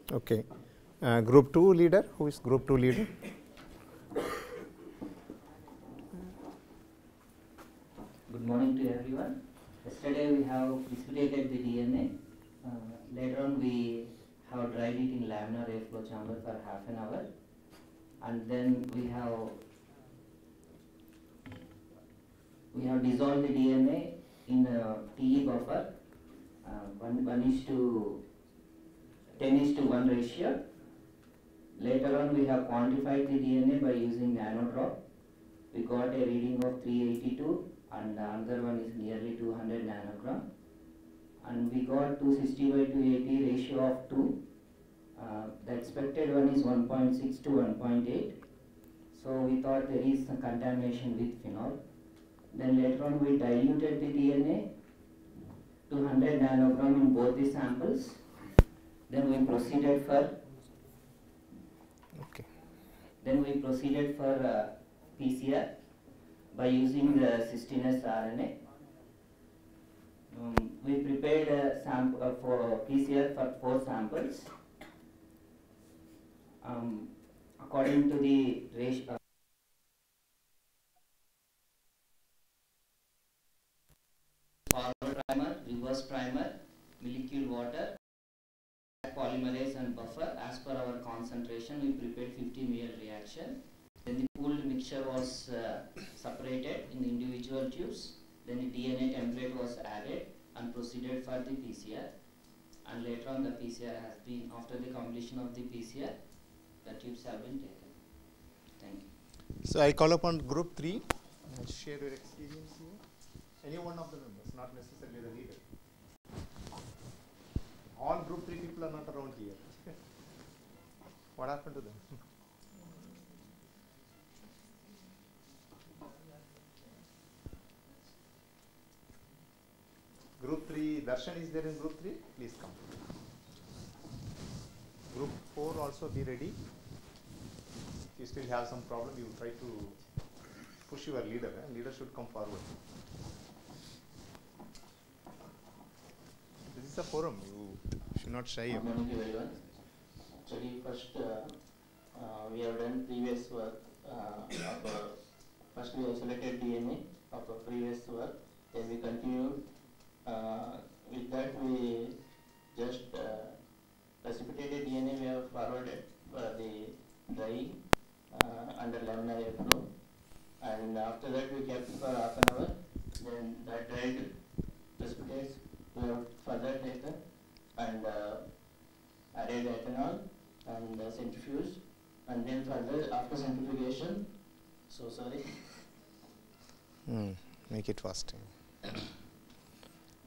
Okay. Group 2 leader, who is group 2 leader? Good morning to everyone. Yesterday we have precipitated the DNA. Later on we have dried it in laminar airflow chamber for half an hour, and then we have dissolved the DNA in a TE buffer, 10:1 ratio. Later on we have quantified the DNA by using nanodrop. We got a reading of 382 and the other one is nearly 200 nanogram. And we got 260/280 ratio of 2. The expected one is 1.6 to 1.8. So we thought there is some contamination with phenol. Then later on we diluted the DNA to 100 nanogram in both the samples. Then we proceeded for PCR by using the cystine RNA. We prepared a sample for PCR for 4 samples. According to the ratio, forward primer, reverse primer, molecule water, polymerase and buffer. As per our concentration, we prepared 50 ml reaction. Then the pooled mixture was separated in individual tubes. Then the DNA template was added and proceeded for the PCR. And later on the PCR has been, after the completion of the PCR, the tubes have been taken. Thank you. So I call upon group 3. Share your experience here. Any one of the members, not necessarily the leader. All group 3 people are not around here. What happened to them? Group 3, Darshan is there in group 3? Please come. Group 4 also be ready. If you still have some problem, you try to push your leader. Leader should come forward. This is a forum. You should not shy away. Good morning to everyone. Actually, first we have done previous work. First we isolated DNA of a previous work. Then we continued. With that, we just precipitated DNA. We have forwarded for the drying under laminar airflow, and after that we kept for half an hour. Then that dried precipitates we have further taken and added ethanol and centrifuged, and then further after centrifugation. So sorry. Make it fast.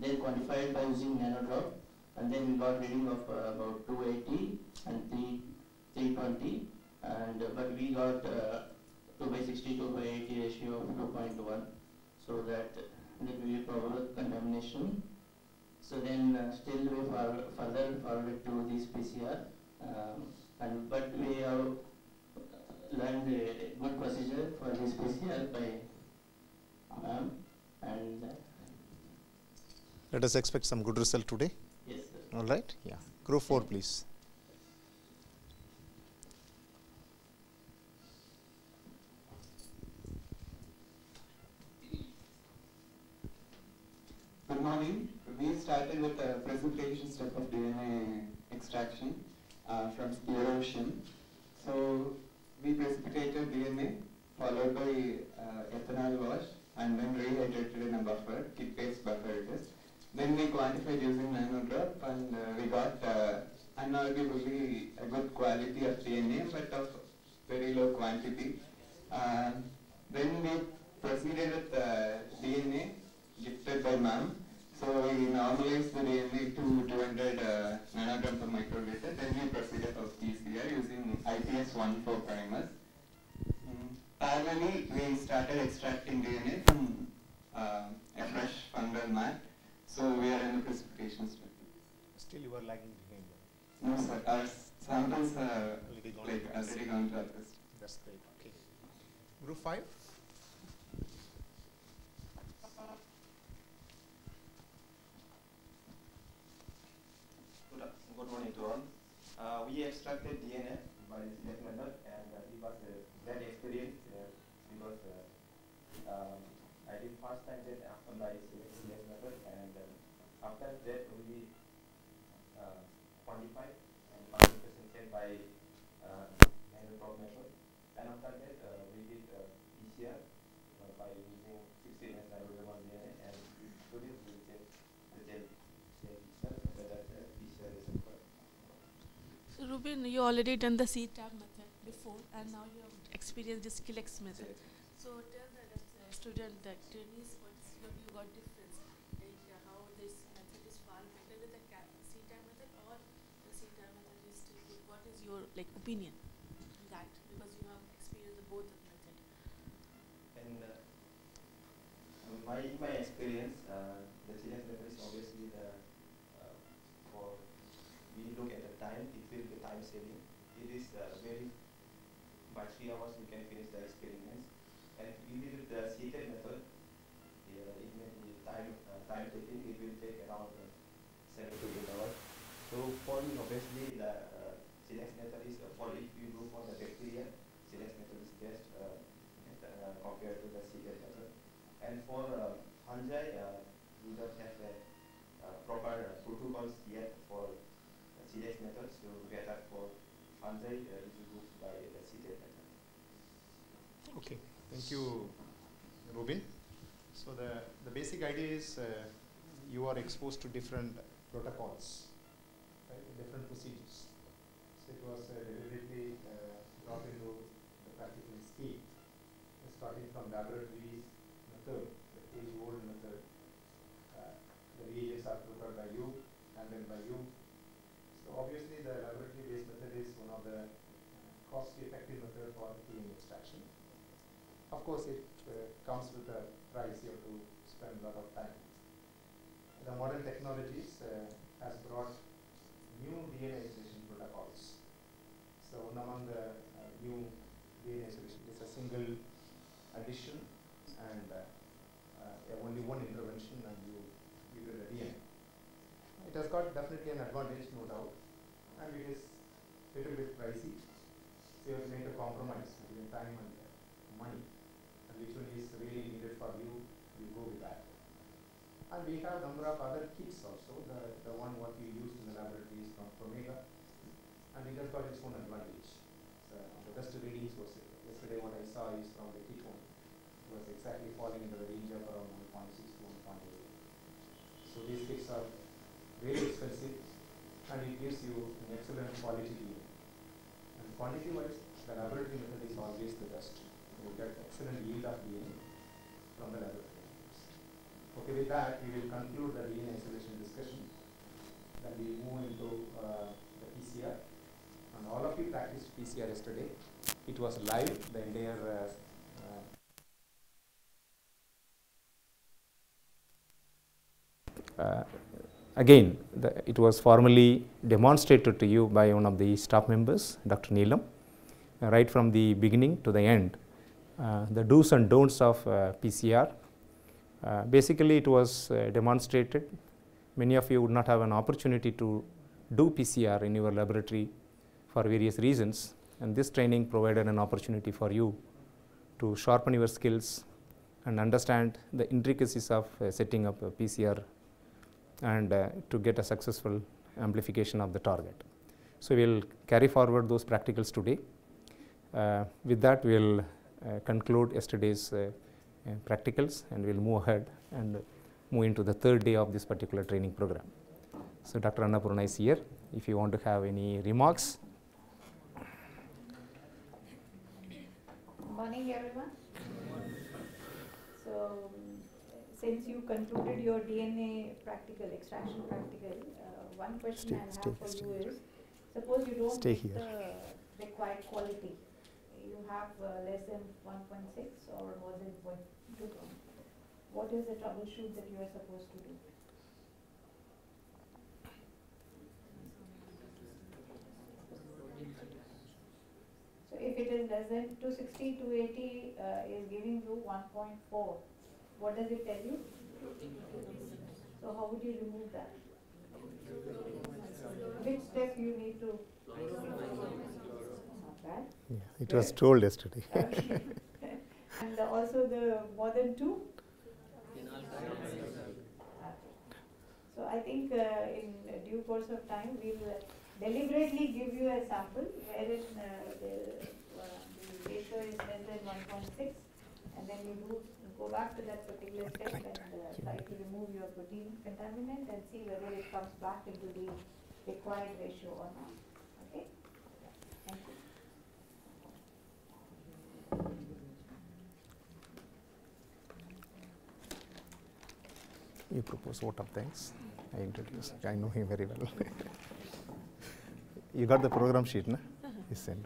Then quantified by using nanodrop, and then we got reading of about 280 and 320, and but we got 2/60 2/80 ratio of 2.1, so that there will be probable contamination. So then still we further forwarded to this PCR, but we have learned a good procedure for this PCR by and. Let us expect some good result today. Yes, sir. All right. Yeah. Group 4, please. Good morning. We started with the precipitation step of DNA extraction from sclerosion. So we precipitated DNA followed by ethanol wash and then rehydrated in a buffer, kit-based buffer it is. Then we quantified using nanodrop, and we got unarguably a good quality of DNA, but of very low quantity. Then we proceeded with DNA gifted by ma'am. So we normalized the DNA to 200 nanogram per microliter. Then we proceeded for PCR using IPS-14 primers. Parallelly, we started extracting DNA from a fresh fungal mat. So we are in the precipitation step. Still you are lagging behind. No, sir. Our samples are already gone to our test. That's great. Okay. Group 5. Good morning to all. We extracted DNA by the CDX method, and it was a great experience because I did first time that after by CDX method, and after that we quantified and quantification check by NAHEP method, and after that we did PCR by using 16S ribosomal DNA, and today we will check the gel itself whether PCR is occurred. So Rubin, you already done the CTAB method before, and now you have experienced the SkillX method. So tell the student that trainees what's you got difference, like how this method is far better with the CTAB method or the CTAB method is still good. What is your opinion on that? Because you have experienced both of method. And my experience, the CDX method is obviously the for we look at the time, it will be time saving. It is very by 3 hours we can finish the experiments. And if we will the CTAB method, it may be time taking. It will take around 7 to 8 hours. So for me, obviously the CDX method is for if you look for the bacteria, CDX method is best compared to the CTAB method. And for fungi, we don't have proper protocols yet for CDX method, so better for fungi if you go by the CTAB method. Okay, thank you, Rubin. So the basic idea is you are exposed to different protocols, right, different procedures. So it was deliberately brought into the practical scheme, starting from laboratories method, the age-old method. The reagents are prepared by you and then by you. So obviously the laboratory-based method is one of the cost-effective method for DNA extraction. Of course, it comes with a price. You have to spend a lot of time. The modern technologies has brought new DNA isolation protocols. So one among the new DNA isolation is a single addition and only one intervention, and you get the DNA. It has got definitely an advantage, no doubt, and it is a little bit pricey. So you have to make a compromise between time and money, and which one is really needed for you, you go with that. And we have a number of other kits also. The one what we used in the laboratory is from Omega, and it has got its own advantage. So the best readings was yesterday what I saw is from the kit one. It was exactly falling into the range of around 1.6 to 1.8. So these kits are very expensive, and it gives you an excellent quality DNA. And quantity wise, the laboratory method is always the best. You get excellent yield of DNA from the laboratory. Okay, with that, we will conclude the DNA isolation discussion. Then we move into the PCR. And all of you practiced PCR yesterday. It was live, the entire again, it was formally demonstrated to you by one of the staff members, Dr. Neelam, right from the beginning to the end. The do's and don'ts of PCR. Basically, it was demonstrated. Many of you would not have an opportunity to do PCR in your laboratory for various reasons, and this training provided an opportunity for you to sharpen your skills and understand the intricacies of setting up a PCR and to get a successful amplification of the target. So we will carry forward those practicals today. With that, we will conclude yesterday's practicals, and we will move ahead and move into the third day of this particular training program. So Dr. Annapurna is here. If you want to have any remarks. Morning, everyone. So, since you concluded your DNA practical, extraction practical, one question I have for you is, suppose you don't get the required quality, you have less than 1.6 or more than 0.2. What is the troubleshoot that you are supposed to do? So if it is less than 260, 280 is giving you 1.4, what does it tell you? So how would you remove that? which step you need to? Not bad. Yeah, it was told yesterday. Okay. And also the more than 2? So I think in due course of time we will deliberately give you a sample wherein the ratio is less than 1.6, and then you do go back to that particular step and try to remove your protein contaminant and see whether it comes back into the required ratio or not. Okay? Thank you. You propose vote of thanks. I introduce. I know him very well. You got the program sheet, no? He sent.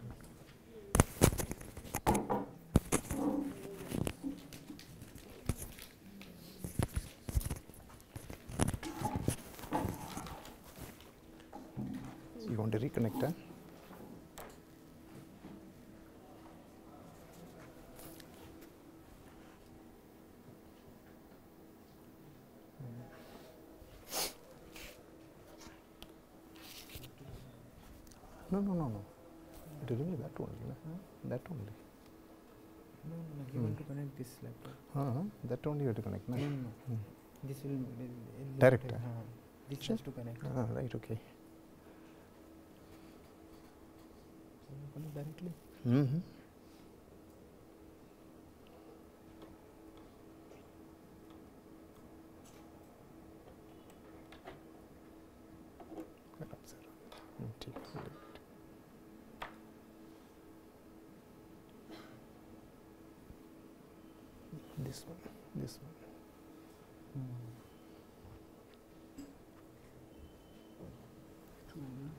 You want to reconnect, huh? No. It will be that only. No? That only. No, you want to connect this laptop. That only you have to connect. No? No. This will Direct. This has to connect. Right, okay. Connect directly. Mm-hmm. This one.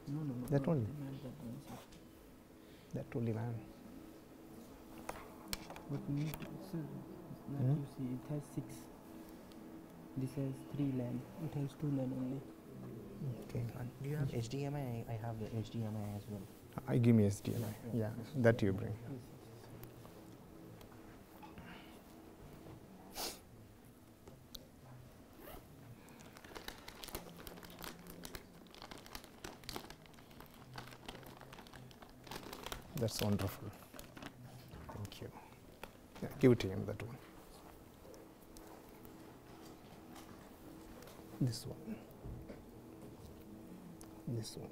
No. That only. That only, man. But need so that you see it has 6. This has 3 LAN. It has 2 LAN only. Okay. Do you have HDMI? I have the HDMI as well. I give me HDMI. Yeah, that you bring. That's wonderful. Thank you. Yeah, give it to him, that one. This one. This one.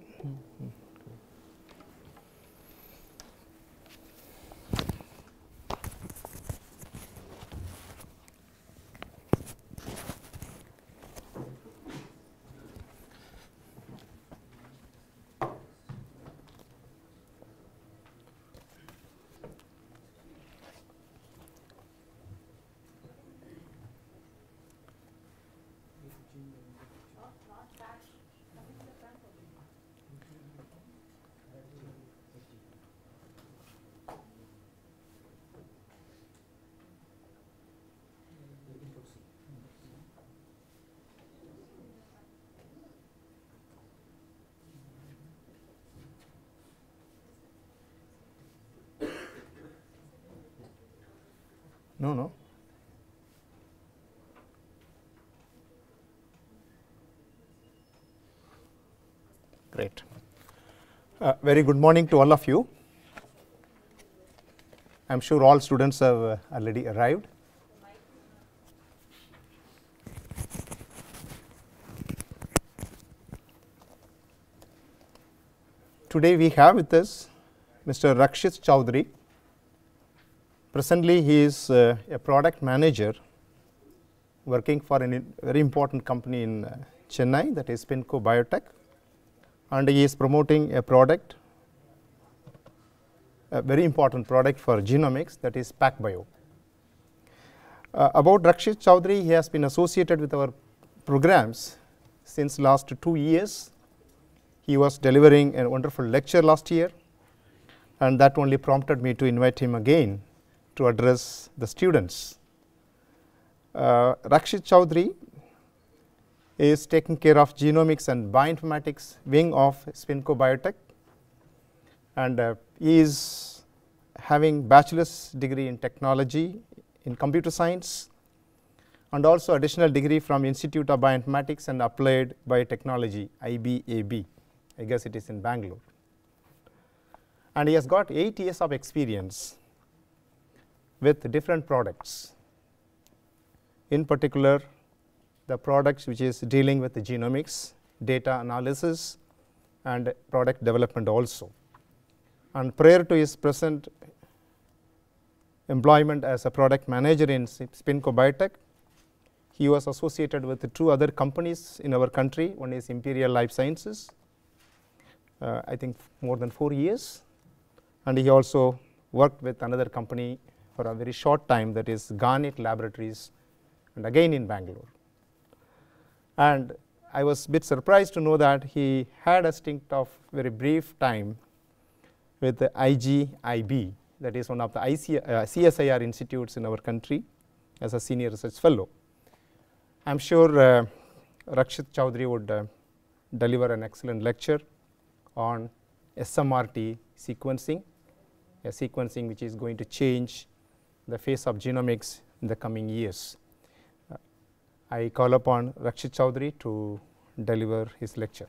No. Great. Very good morning to all of you. I am sure all students have already arrived. Today we have with us Mr. Rakshit Chowdhury. Presently, he is a product manager working for a very important company in Chennai, that is Pinco Biotech, and he is promoting a product, a very important product for genomics, that is PacBio. About Rakshit Chowdhury, he has been associated with our programs since last 2 years. He was delivering a wonderful lecture last year, and that only prompted me to invite him again to address the students. Rakshit Chowdhury is taking care of genomics and bioinformatics wing of Pinco Biotech, and he is having bachelor's degree in technology in computer science, and also additional degree from Institute of Bioinformatics and Applied Biotechnology, IBAB. I guess it is in Bangalore. And he has got 8 years of experience with different products. In particular, the products which is dealing with the genomics, data analysis, and product development also. And prior to his present employment as a product manager in Spinco Biotech, he was associated with 2 other companies in our country. One is Imperial Life Sciences, I think more than 4 years, and he also worked with another company for a very short time, that is Garnet Laboratories, and again in Bangalore. And I was a bit surprised to know that he had a stint of very brief time with the IGIB, that is one of the CSIR institutes in our country, as a senior research fellow. I am sure Rakshit Chaudhary would deliver an excellent lecture on SMRT sequencing, a sequencing which is going to change the face of genomics in the coming years. I call upon Rakshit Chaudhary to deliver his lecture.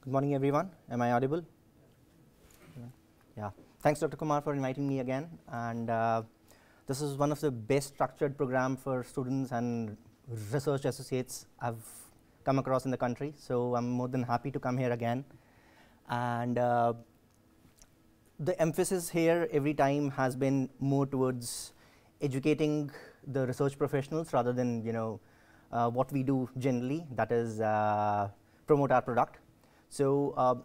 Good morning, everyone. Am I audible? Yeah. Thanks, Dr. Kumar, for inviting me again. And this is one of the best structured program for students and research associates I've come across in the country. So I'm more than happy to come here again. And the emphasis here every time has been more towards educating the research professionals rather than what we do generally, that is promote our product. So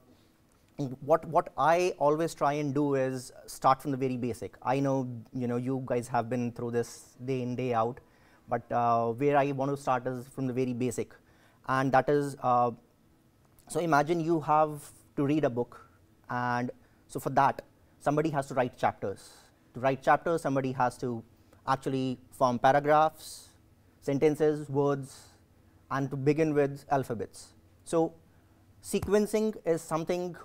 what I always try and do is start from the very basic. I know you guys have been through this day in, day out, but where I want to start is from the very basic, and that is so imagine you have to read a book, and so for that somebody has to write chapters. To write chapters, somebody has to actually form paragraphs, sentences, words, and to begin with alphabets. So sequencing is something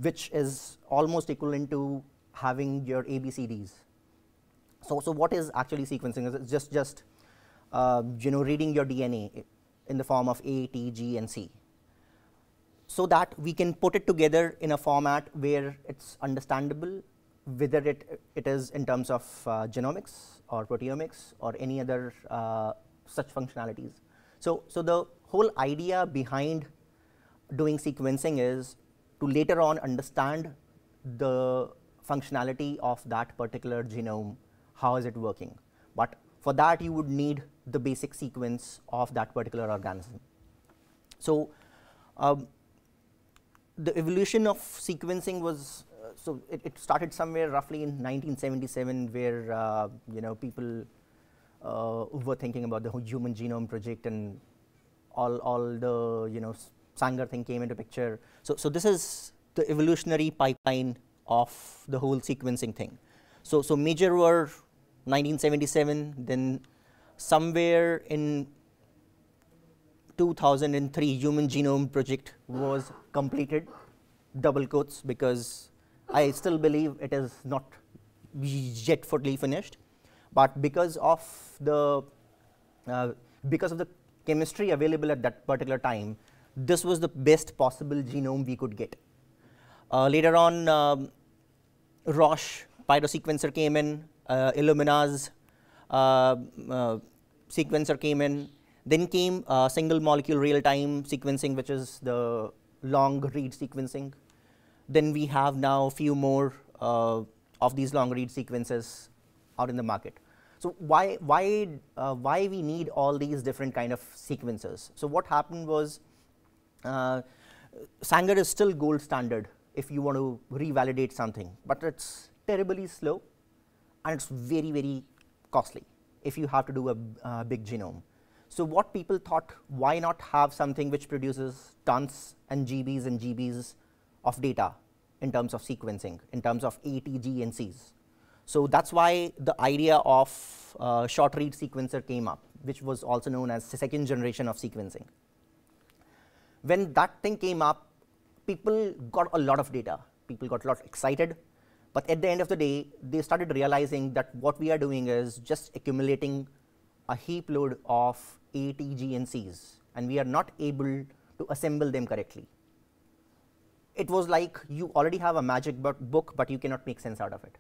which is almost equivalent to having your ABCDs. So what is actually sequencing? It's just reading your DNA in the form of A, T, G, and C, so that we can put it together in a format where it's understandable, whether it is in terms of genomics or proteomics or any other such functionalities. So the whole idea behind doing sequencing is to later on understand the functionality of that particular genome, how is it working. But for that you would need the basic sequence of that particular organism. So the evolution of sequencing was, it started somewhere roughly in 1977, where people were thinking about the Human Genome Project, and all the Sanger thing came into picture. So this is the evolutionary pipeline of the whole sequencing thing. So major were 1977, then somewhere in 2003 Human Genome Project was completed, double quotes, because I still believe it is not yet fully finished, but because of the chemistry available at that particular time, this was the best possible genome we could get. Later on, Roche pyrosequencer came in, Illumina's sequencer came in, then came single molecule real-time sequencing, which is the long read sequencing. Then we have now a few more of these long read sequences out in the market. So why we need all these different kind of sequences? So what happened was, Sanger is still gold standard if you want to revalidate something, but it's terribly slow, and it's very, very costly if you have to do a big genome. So what people thought, why not have something which produces tons and GBs of data in terms of sequencing, in terms of A, T, G, and Cs. So that's why the idea of short read sequencer came up, which was also known as the second generation of sequencing. When that thing came up, people got a lot of data. People got a lot excited. But at the end of the day, they started realizing that what we are doing is just accumulating a heap load of A, T, G, and Cs, and we are not able to assemble them correctly. It was like you already have a magic book, but you cannot make sense out of it.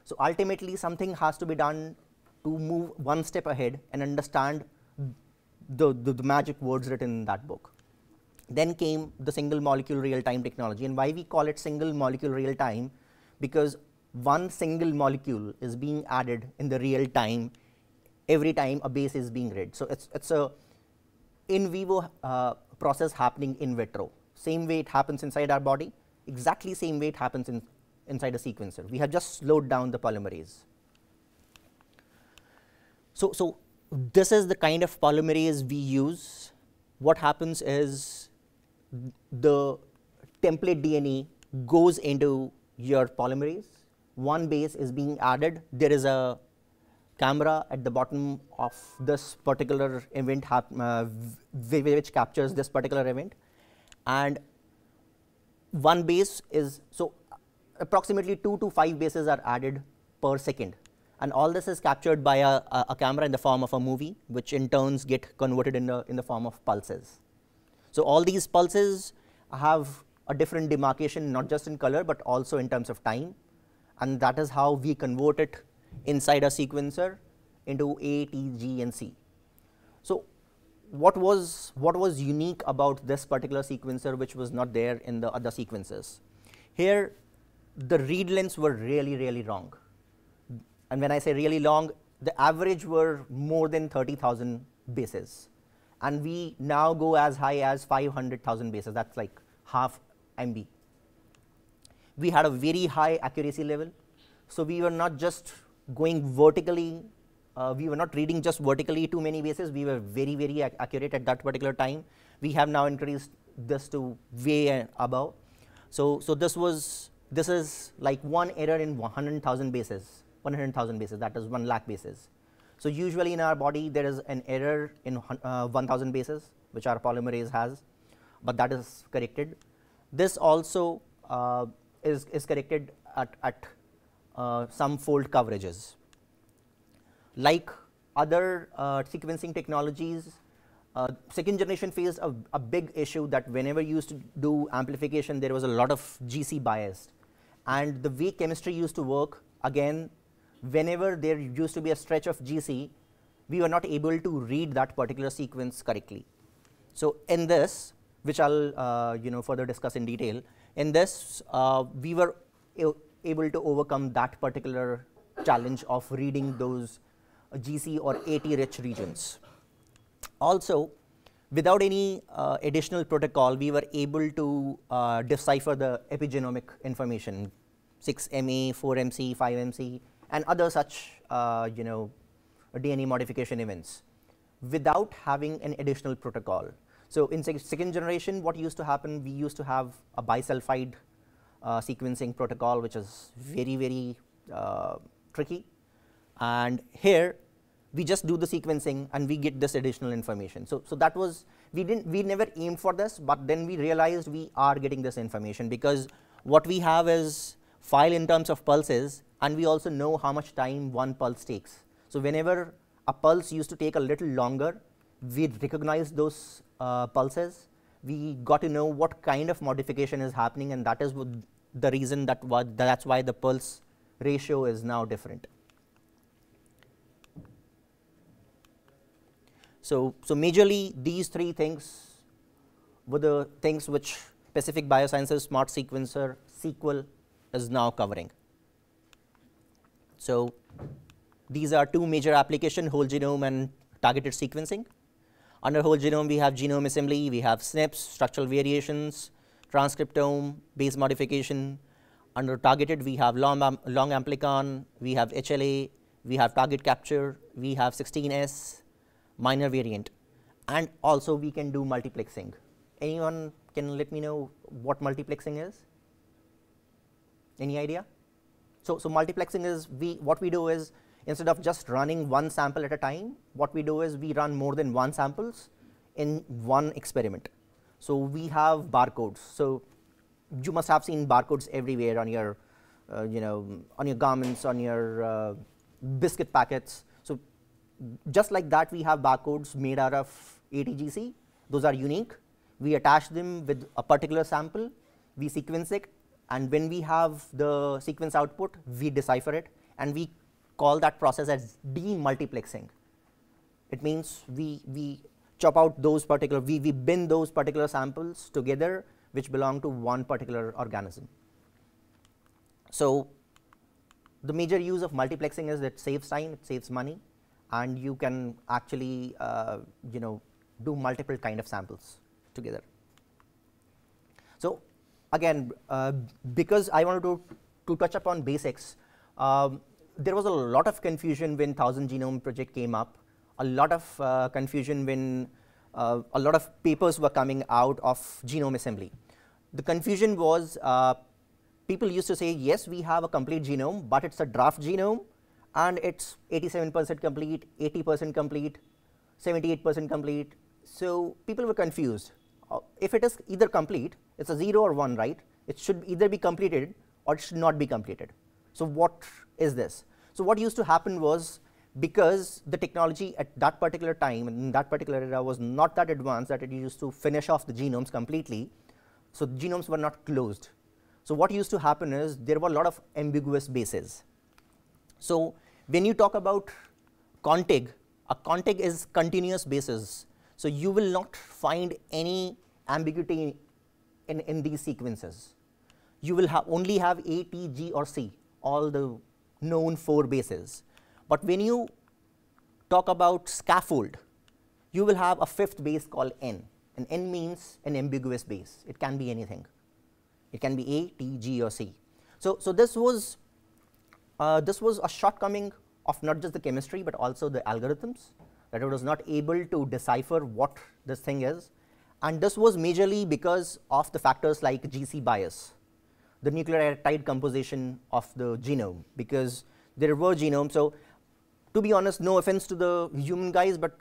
So ultimately, something has to be done to move one step ahead and understand the magic words written in that book. Then came the single molecule real-time technology, and why we call it single molecule real-time, because one single molecule is being added in the real time every time a base is being read. So it's a in vivo process happening in vitro. Same way it happens inside our body, exactly same way it happens inside a sequencer. We have just slowed down the polymerase. So this is the kind of polymerase we use. What happens is the template DNA goes into your polymerase. One base is being added. There is a camera at the bottom of this particular event which captures this particular event, and one base is, so approximately 2 to 5 bases are added per second, and all this is captured by a camera in the form of a movie, which in turns get converted in the form of pulses. So all these pulses have a different demarcation, not just in color but also in terms of time, and that is how we convert it inside a sequencer into A, T, G, and C. So what was unique about this particular sequencer which was not there in the other sequencers? Here the read lengths were really long, and when I say really long, the average were more than 30,000 bases, and we now go as high as 500,000 bases. That's like half MB. We had a very high accuracy level, so we were not just going vertically, we were not reading just vertically too many bases, we were very accurate at that particular time. We have now increased this to way above. So this is like one error in 100,000 bases, that is 1 lakh bases. So usually in our body there is an error in 1,000 bases which our polymerase has, but that is corrected. This also is corrected at some fold coverages. Like other sequencing technologies, second generation faced a big issue that whenever you used to do amplification, there was a lot of GC bias, and the way chemistry used to work, again, whenever there used to be a stretch of GC, we were not able to read that particular sequence correctly. So in this, which I'll further discuss in detail, in this we were able to overcome that particular challenge of reading those GC or AT rich regions. Also, without any additional protocol, we were able to decipher the epigenomic information, 6MA, 4MC, 5MC, and other such DNA modification events without having an additional protocol. So in second generation, what used to happen, we used to have a bisulfide sequencing protocol, which is very tricky, and here we just do the sequencing and we get this additional information. So that was, we never aimed for this, but then we realized we are getting this information because what we have is file in terms of pulses, and we also know how much time one pulse takes. So whenever a pulse used to take a little longer, we recognized those pulses. We got to know what kind of modification is happening, and that is the reason that's why the pulse ratio is now different. So majorly these three things were the things which Pacific Biosciences Smart Sequencer SQL is now covering. So these are two major applications, whole genome and targeted sequencing. Under whole genome, we have genome assembly, we have SNPs, structural variations, transcriptome, base modification, under targeted, we have long amplicon, we have HLA, we have target capture, we have 16S, minor variant, and also we can do multiplexing. Anyone can let me know what multiplexing is? Any idea? So multiplexing is, what we do is, instead of just running one sample at a time, what we do is we run more than one samples in one experiment. So we have barcodes. So you must have seen barcodes everywhere on your, on your garments, on your biscuit packets. So just like that, we have barcodes made out of ATGC. Those are unique. We attach them with a particular sample, we sequence it, and when we have the sequence output, we decipher it, and we call that process as demultiplexing. It means we chop out those particular, we bin those particular samples together which belong to one particular organism. So the major use of multiplexing is that it saves time, it saves money, and you can actually do multiple kind of samples together. So again, because I wanted to touch upon basics, there was a lot of confusion when 1000 Genome project came up, a lot of confusion when a lot of papers were coming out of genome assembly. The confusion was, people used to say, yes, we have a complete genome, but it's a draft genome, and it's 87% complete, 80% complete, 78% complete. So people were confused. If it is either complete, it's a 0 or 1, right? It should either be completed or it should not be completed. So what is this? So what used to happen was, because the technology at that particular time, in that particular era, was not that advanced that it used to finish off the genomes completely, so the genomes were not closed. So what used to happen is, there were a lot of ambiguous bases. So when you talk about contig, a contig is continuous bases. So you will not find any ambiguity in these sequences. You will only have A, T, G, or C, all the known 4 bases. But when you talk about scaffold, you will have a 5th base called N, and N means an ambiguous base. It can be anything. It can be A, T, G, or C. So this was a shortcoming of not just the chemistry but also the algorithms, that it was not able to decipher what this thing is, and this was majorly because of the factors like GC bias, the nucleotide composition of the genome, because there were genomes. So to be honest, no offense to the human guys, but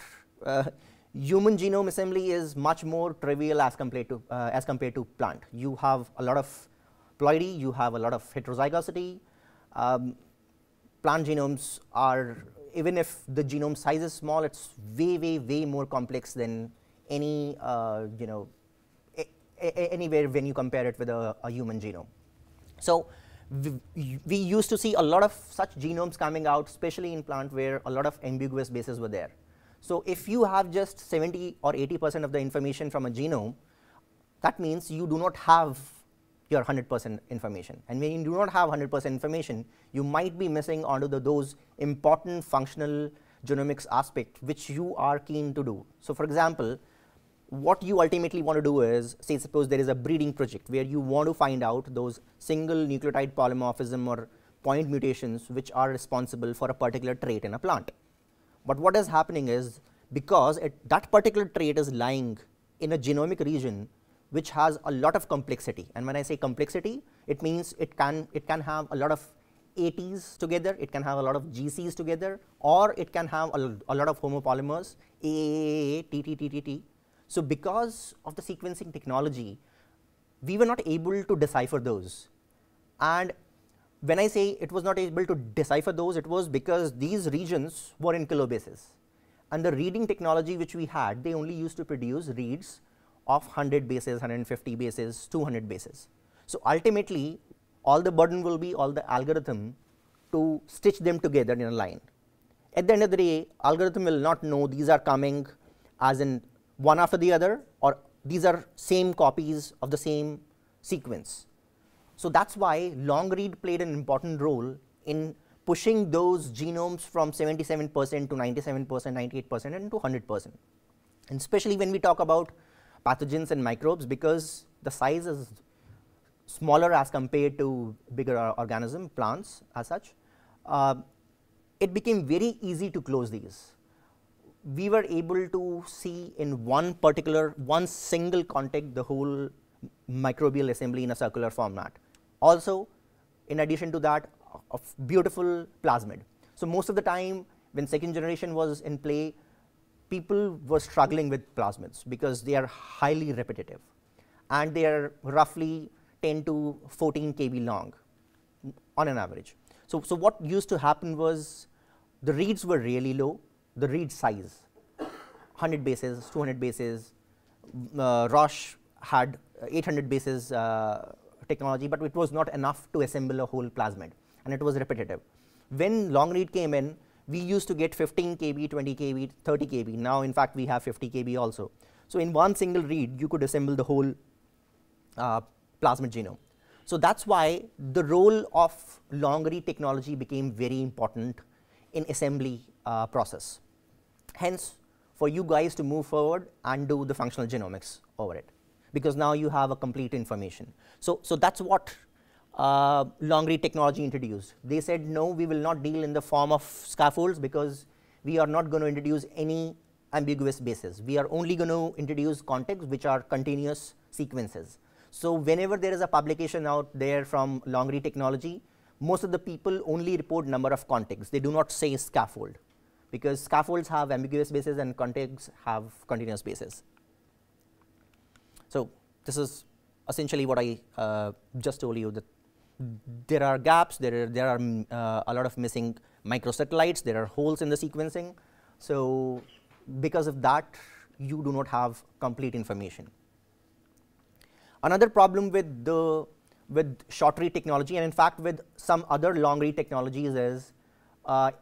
human genome assembly is much more trivial as compared to plant. You have a lot of ploidy, you have a lot of heterozygosity. Plant genomes are, even if the genome size is small, it's way more complex than any anywhere when you compare it with a human genome. So we used to see a lot of such genomes coming out, especially in plant, where a lot of ambiguous bases were there. So if you have just 70 or 80% of the information from a genome, that means you do not have your 100% information. And when you do not have 100% information, you might be missing onto those important functional genomics aspect which you are keen to do. So for example, what you ultimately want to do is, say suppose there is a breeding project where you want to find out those single nucleotide polymorphism or point mutations which are responsible for a particular trait in a plant. But what is happening is, because that particular trait is lying in a genomic region which has a lot of complexity, and when I say complexity, it means it can have a lot of ATs together, it can have a lot of GCs together, or it can have a lot of homopolymers, AAA, TTTTT. So because of the sequencing technology, we were not able to decipher those. And when I say it was not able to decipher those, it was because these regions were in kilobases. And the reading technology which we had, they only used to produce reads of 100 bases, 150 bases, 200 bases. So ultimately, all the burden will be all the algorithm to stitch them together in a line. At the end of the day, algorithm will not know these are coming as in one after the other, or these are same copies of the same sequence. So that's why long read played an important role in pushing those genomes from 77% to 97%, 98%, and to 100%. And especially when we talk about pathogens and microbes, because the size is smaller as compared to bigger organism, plants as such, it became very easy to close these. We were able to see in one single contact the whole microbial assembly in a circular format. Also, in addition to that, a beautiful plasmid. So, most of the time when second generation was in play, people were struggling with plasmids because they are highly repetitive and they are roughly 10 to 14 kb long on an average. So, what used to happen was the reads were really low, the read size 100 bases, 200 bases, Roche had 800 bases technology, but it was not enough to assemble a whole plasmid and it was repetitive. When long read came in, we used to get 15 kb, 20 kb, 30 kb. Now, in fact, we have 50 kb also. So, in one single read, you could assemble the whole plasmid genome. So, that is why the role of long read technology became very important in assembly process. Hence, for you guys to move forward and do the functional genomics over it, because now you have a complete information. So, that is what long read technology introduced. They said, no, we will not deal in the form of scaffolds because we are not going to introduce any ambiguous bases. We are only going to introduce contexts which are continuous sequences. So, whenever there is a publication out there from long read technology, most of the people only report number of contexts. They do not say scaffold, because scaffolds have ambiguous bases and contexts have continuous bases. So, this is essentially what I just told you, that there are gaps, there are a lot of missing microsatellites, there are holes in the sequencing. So, because of that, you do not have complete information. Another problem with short read technology, and in fact with some other long read technologies, is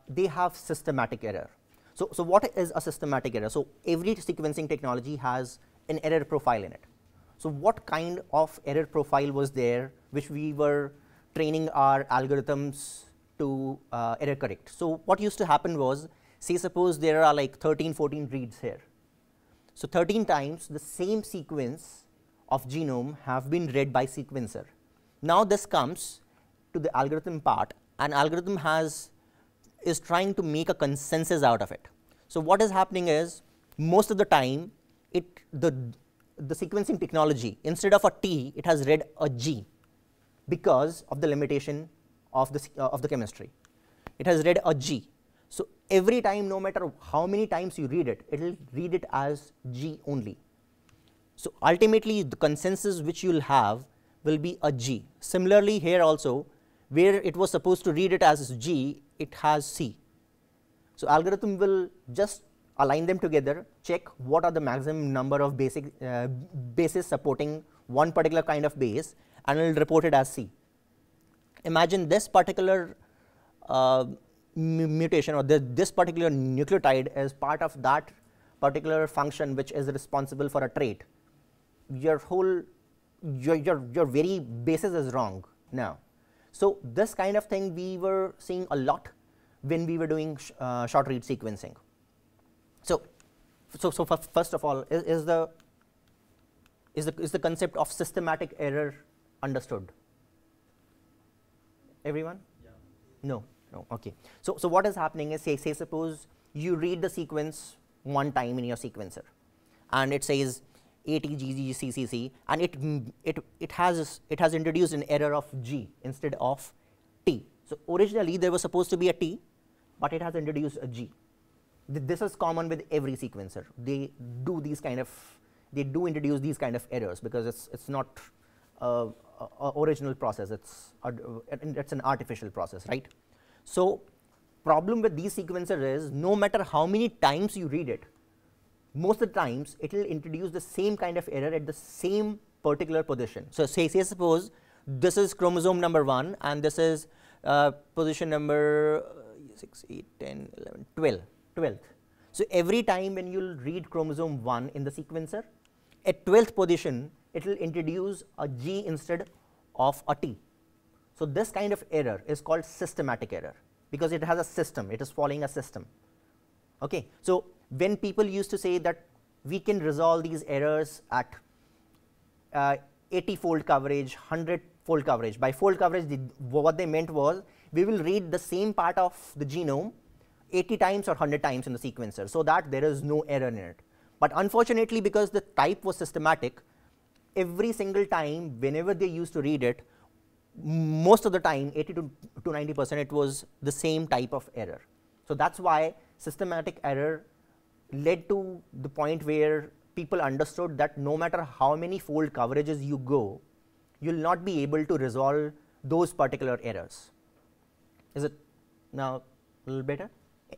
they have systematic error. So, what is a systematic error? So, every sequencing technology has an error profile in it. So, what kind of error profile was there which we were training our algorithms to error correct? So, what used to happen was, say suppose there are like 13, 14 reads here. So, 13 times the same sequence of genome have been read by sequencer. Now, this comes to the algorithm part, and algorithm is trying to make a consensus out of it. So, what is happening is, most of the time the sequencing technology, instead of a T, it has read a G because of the limitation of the chemistry. It has read a G. So, every time, no matter how many times you read it, it will read it as G only. So, ultimately the consensus which you will have will be a G. Similarly, here also, where it was supposed to read it as G, it has C. So, algorithm will just align them together, check what are the maximum number of bases supporting one particular kind of base, and it will report it as C. Imagine this particular mutation, or this particular nucleotide is part of that particular function which is responsible for a trait. Your very basis is wrong now. So, this kind of thing we were seeing a lot when we were doing short read sequencing. So first of all, is the concept of systematic error understood? Everyone? Yeah. No, okay. So what is happening is, say suppose you read the sequence one time in your sequencer, and it says ATGGCCC, and it has introduced an error of G instead of T. So, originally there was supposed to be a T, but it has introduced a G. This is common with every sequencer. They do introduce these kind of errors because it's not a original process. It's an artificial process, right? So, problem with these sequencers is, no matter how many times you read it, most of the times it will introduce the same kind of error at the same particular position. So, say suppose this is chromosome number 1 and this is position number 6, 8, 10, 11, 12th. So, every time when you will read chromosome 1 in the sequencer, at 12th position it will introduce a G instead of a T. So, this kind of error is called systematic error because it has a system, it is following a system. Okay. So, when people used to say that we can resolve these errors at 80-fold coverage, 100 fold coverage. By fold coverage, what they meant was we will read the same part of the genome 80 times or 100 times in the sequencer, so that there is no error in it. But unfortunately, because the type was systematic, every single time whenever they used to read it, most of the time 80 to 90%, it was the same type of error. So that's why systematic error led to the point where people understood that no matter how many fold coverages you go, you'll not be able to resolve those particular errors. Is it now a little better?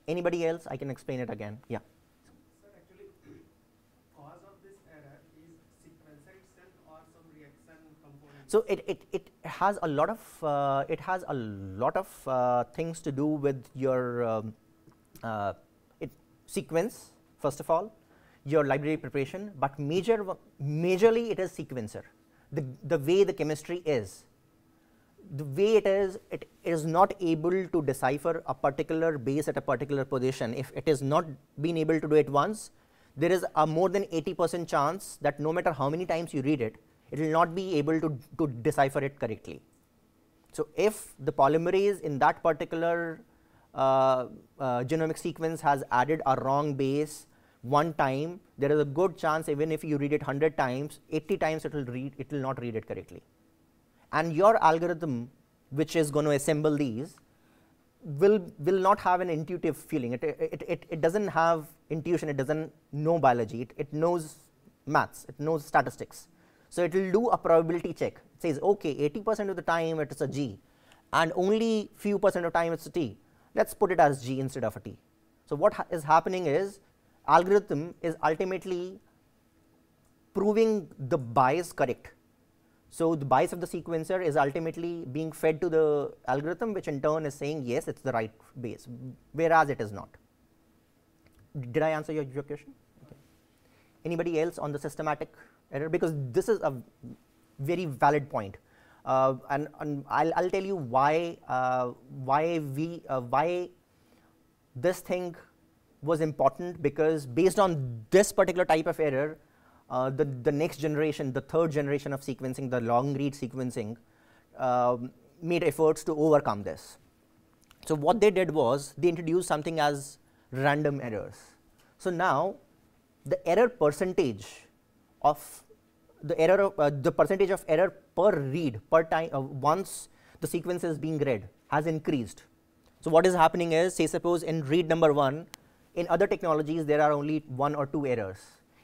Anybody else? I can explain it again. Yeah. Sir, actually, cause of this error is sequencer itself or some reaction component? So it has a lot of things to do with your sequence, first of all, your library preparation, but majorly it is sequencer. The way the chemistry is, the way it is not able to decipher a particular base at a particular position. If it is not been able to do it once, there is a more than 80% chance that no matter how many times you read it, it will not be able to decipher it correctly. So if the polymerase in that particular genomic sequence has added a wrong base one time, there is a good chance even if you read it 100 times, 80 times it will not read it correctly. And your algorithm, which is going to assemble these, will not have an intuitive feeling. It doesn't have intuition, it doesn't know biology, it knows maths, it knows statistics. So it will do a probability check. It says, okay, 80% of the time it is a G, and only few percent of time it's a T. Let's put it as G instead of a T. So what is happening is, algorithm is ultimately proving the bias correct. So the bias of the sequencer is ultimately being fed to the algorithm, which in turn is saying yes, it's the right base, whereas it is not. Did I answer your question? Okay. Anybody else on the systematic error? Because this is a very valid point, and I'll tell you why this thing was important, because based on this particular type of error, the next generation, the third generation of sequencing, the long read sequencing, made efforts to overcome this. So what they did was they introduced something as random errors. So now the error percentage of the percentage of error per read per time once the sequence is being read has increased. So what is happening is, say suppose in read number 1, in other technologies there are only 1 or 2 errors.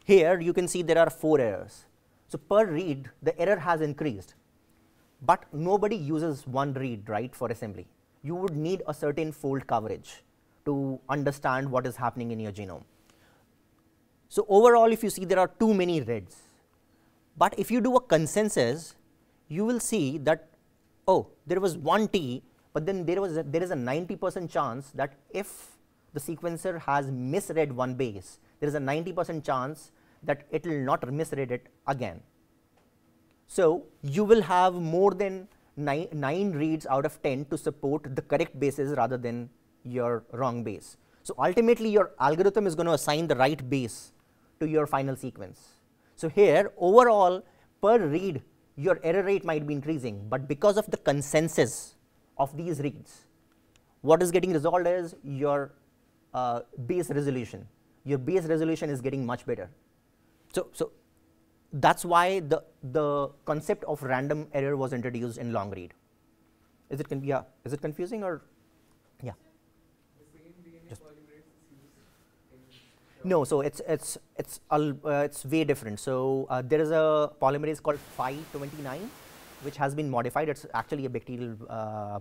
Here you can see there are 4 errors. So per read the error has increased, but nobody uses one read, right, for assembly. You would need a certain fold coverage to understand what is happening in your genome. So overall, if you see, there are too many reads. But if you do a consensus, you will see that, oh, there was one T, but then there is a 90% chance that if the sequencer has misread one base, there is a 90% chance that it will not misread it again. So you will have more than 9 reads out of 10 to support the correct bases rather than your wrong base. So ultimately your algorithm is going to assign the right base to your final sequence. So here overall per read your error rate might be increasing, but because of the consensus of these reads, what is getting resolved is your base resolution. Your base resolution is getting much better. So that's why the concept of random error was introduced in long read. Is it is it confusing or yeah? The same DNA polymerase is used in No, so it's way different. So there is a polymerase called Phi-29, which has been modified. It's actually a bacterial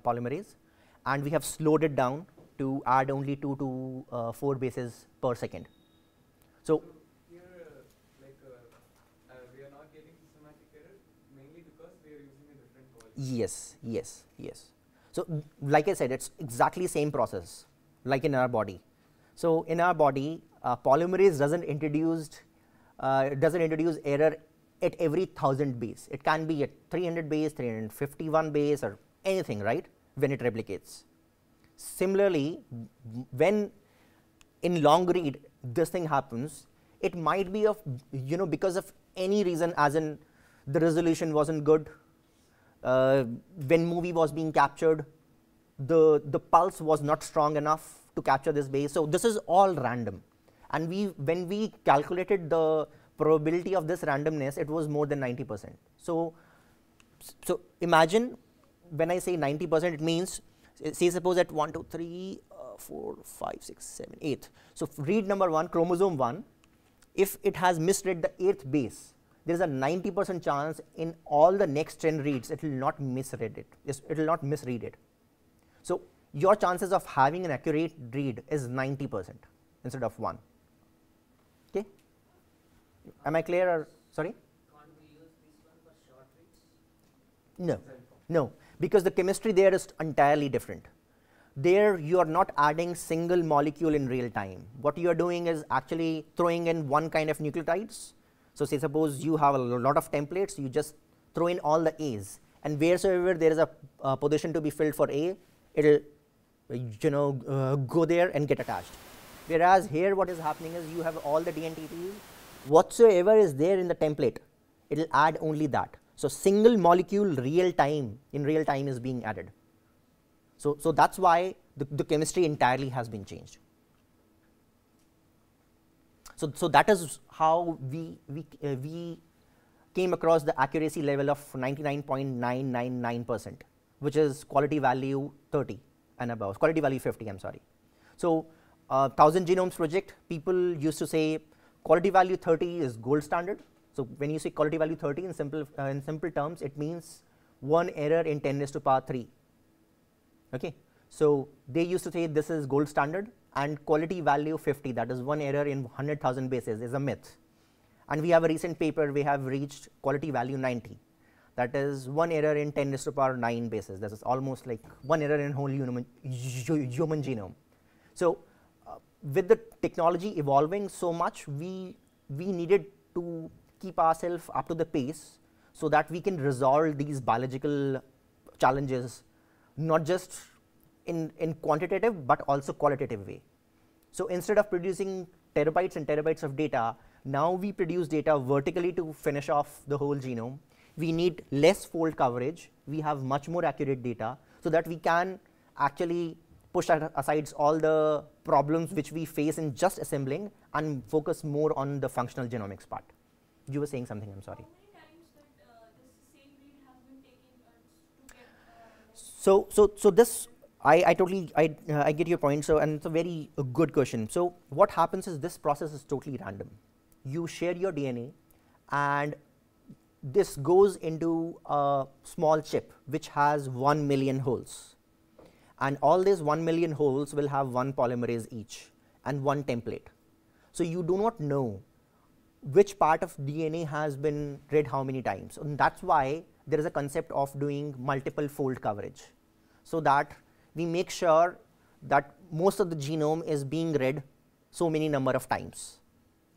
polymerase, and we have slowed it down to add only 2 to 4 bases per second. So here, we are not getting systematic error mainly because we are using a different polymerase. Yes. So like I said, it's exactly same process like in our body. So in our body, polymerase doesn't introduce error at every 1000 base. It can be at 300 base, 351 base, or anything, right, when it replicates. Similarly, when in long read this thing happens, it might be of because of any reason, as in the resolution wasn't good, when movie was being captured, the pulse was not strong enough to capture this base. So this is all random. And when we calculated the probability of this randomness, it was more than 90%. So imagine when I say 90%, it means, say suppose at 1, 2, 3, 4, 5, 6, 7, 8. So read number 1, chromosome 1, if it has misread the 8th base, there is a 90% chance in all the next 10 reads it will not misread it. It will not misread it. So your chances of having an accurate read is 90% instead of 1. Okay? Am I clear? Or sorry? Can't we use this one for short reads? No, because the chemistry there is entirely different. There you are not adding single molecule in real time. What you are doing is actually throwing in one kind of nucleotides. So say suppose you have a lot of templates, you just throw in all the A's, and wheresoever there is a position to be filled for A, it will go there and get attached. Whereas here what is happening is you have all the DNTTs, whatsoever is there in the template, it will add only that. So single molecule in real time is being added. So that's why the chemistry entirely has been changed. So that is how we came across the accuracy level of 99.999%, which is quality value 30 and above, quality value 50, I'm sorry. So 1000 genomes project, people used to say quality value 30 is gold standard. So when you say quality value 30 in simple terms, it means 1 error in 10 raised to power 3. Okay, so they used to say this is gold standard, and quality value 50, that is 1 error in 100,000 bases, is a myth. And we have a recent paper, we have reached quality value 90, that is 1 error in 10 raised to power 9 bases. This is almost like 1 error in whole human genome. So with the technology evolving so much, we needed to keep ourselves up to the pace so that we can resolve these biological challenges, not just in quantitative but also qualitative way. So instead of producing terabytes and terabytes of data, now we produce data vertically to finish off the whole genome. We need less fold coverage, we have much more accurate data, so that we can actually push aside all the problems which we face in just assembling and focus more on the functional genomics part. You were saying something, I'm sorry. How many times that this same read has been taken to get So this, I totally I get your point. So, and it's a very good question. So what happens is this process is totally random. You share your DNA, and this goes into a small chip which has 1 million holes, and all these 1 million holes will have 1 polymerase each and 1 template. So you do not know which part of DNA has been read how many times, and that's why there is a concept of doing multiple fold coverage, so that we make sure that most of the genome is being read so many number of times.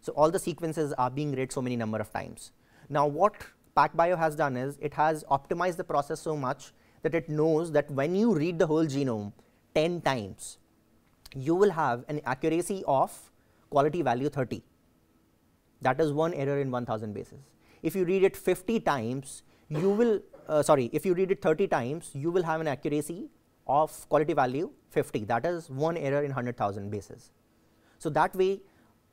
So all the sequences are being read so many number of times. Now what PacBio has done is it has optimized the process so much that it knows that when you read the whole genome 10 times, you will have an accuracy of quality value 30. That is 1 error in 1000 bases. If you read it 50 times, you will, if you read it 30 times, you will have an accuracy of quality value 50. That is 1 error in 100,000 bases. So that way,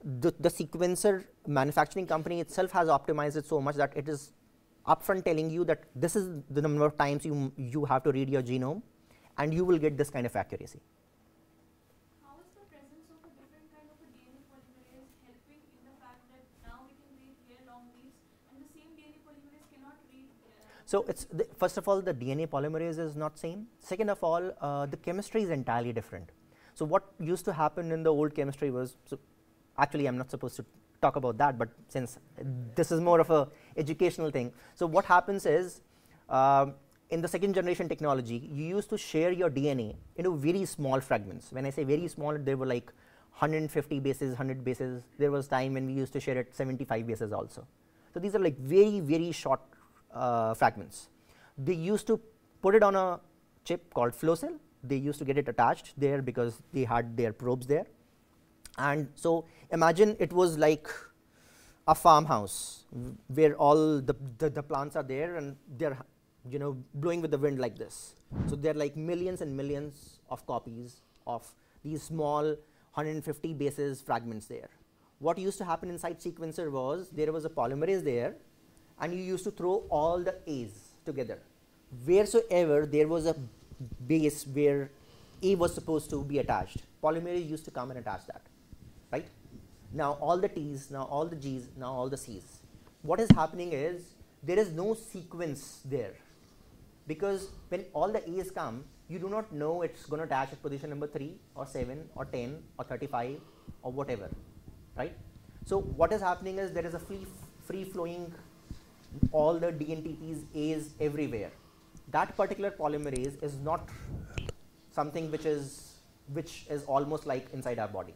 the sequencer manufacturing company itself has optimized it so much that it is upfront telling you that this is the number of times you have to read your genome, and you will get this kind of accuracy. How is the presence of a different kind of a DNA polymerase helping in the fact that now we can read hair long reads and the same DNA polymerase cannot read? So it's first of all, the DNA polymerase is not same. Second of all, the chemistry is entirely different. So what used to happen in the old chemistry was, so actually I'm not supposed to talk about that, but since this is more of a educational thing. So what happens is, in the second generation technology, you used to share your DNA into very small fragments. When I say very small, there were like 150 bases, 100 bases. There was time when we used to share it 75 bases also. So these are like very, very short fragments. They used to put it on a chip called flow cell. They used to get it attached there because they had their probes there. And so imagine it was like a farmhouse where all the plants are there, and blowing with the wind like this. So there are like millions and millions of copies of these small 150 bases fragments there. What used to happen inside sequencer was there was a polymerase there, and you used to throw all the A's together. Wheresoever there was a base where A was supposed to be attached, polymerase used to come and attach that, right? Now all the T's, now all the G's, now all the C's. What is happening is there is no sequence there, because when all the A's come, you do not know it's going to attach at position number 3 or 7 or 10 or 35 or whatever, right? So what is happening is there is a free flowing all the DNTPs, A's everywhere. That particular polymerase is not something which is almost like inside our body.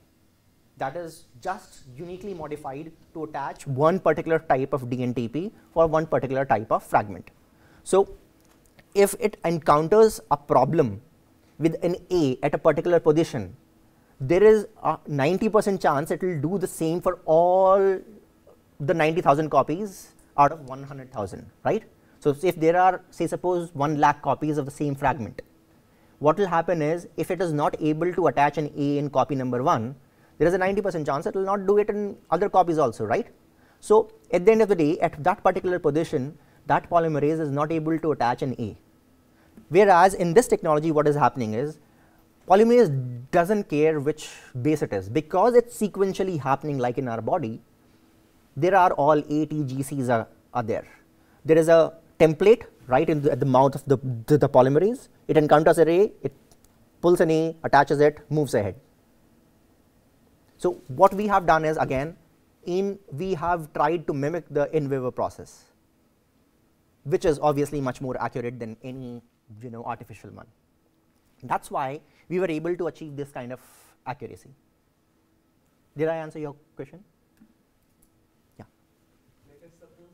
That is just uniquely modified to attach one particular type of DNTP for one particular type of fragment. So if it encounters a problem with an A at a particular position, there is a 90% chance it will do the same for all the 90,000 copies out of 100,000, right? So if there are, say suppose 1 lakh copies of the same fragment, what will happen is if it is not able to attach an A in copy number 1, there is a 90% chance it will not do it in other copies also, right? So at the end of the day, at that particular position, that polymerase is not able to attach an A. Whereas in this technology, what is happening is polymerase doesn't care which base it is, because it's sequentially happening like in our body. There are all A, T, G, C's are there. There is a template right at the mouth of the polymerase. It encounters an A, it pulls an A, attaches it, moves ahead. So what we have done is, again, we have tried to mimic the in vivo process, which is obviously much more accurate than any artificial one. That's why we were able to achieve this kind of accuracy. Did I answer your question? Yeah. Let us suppose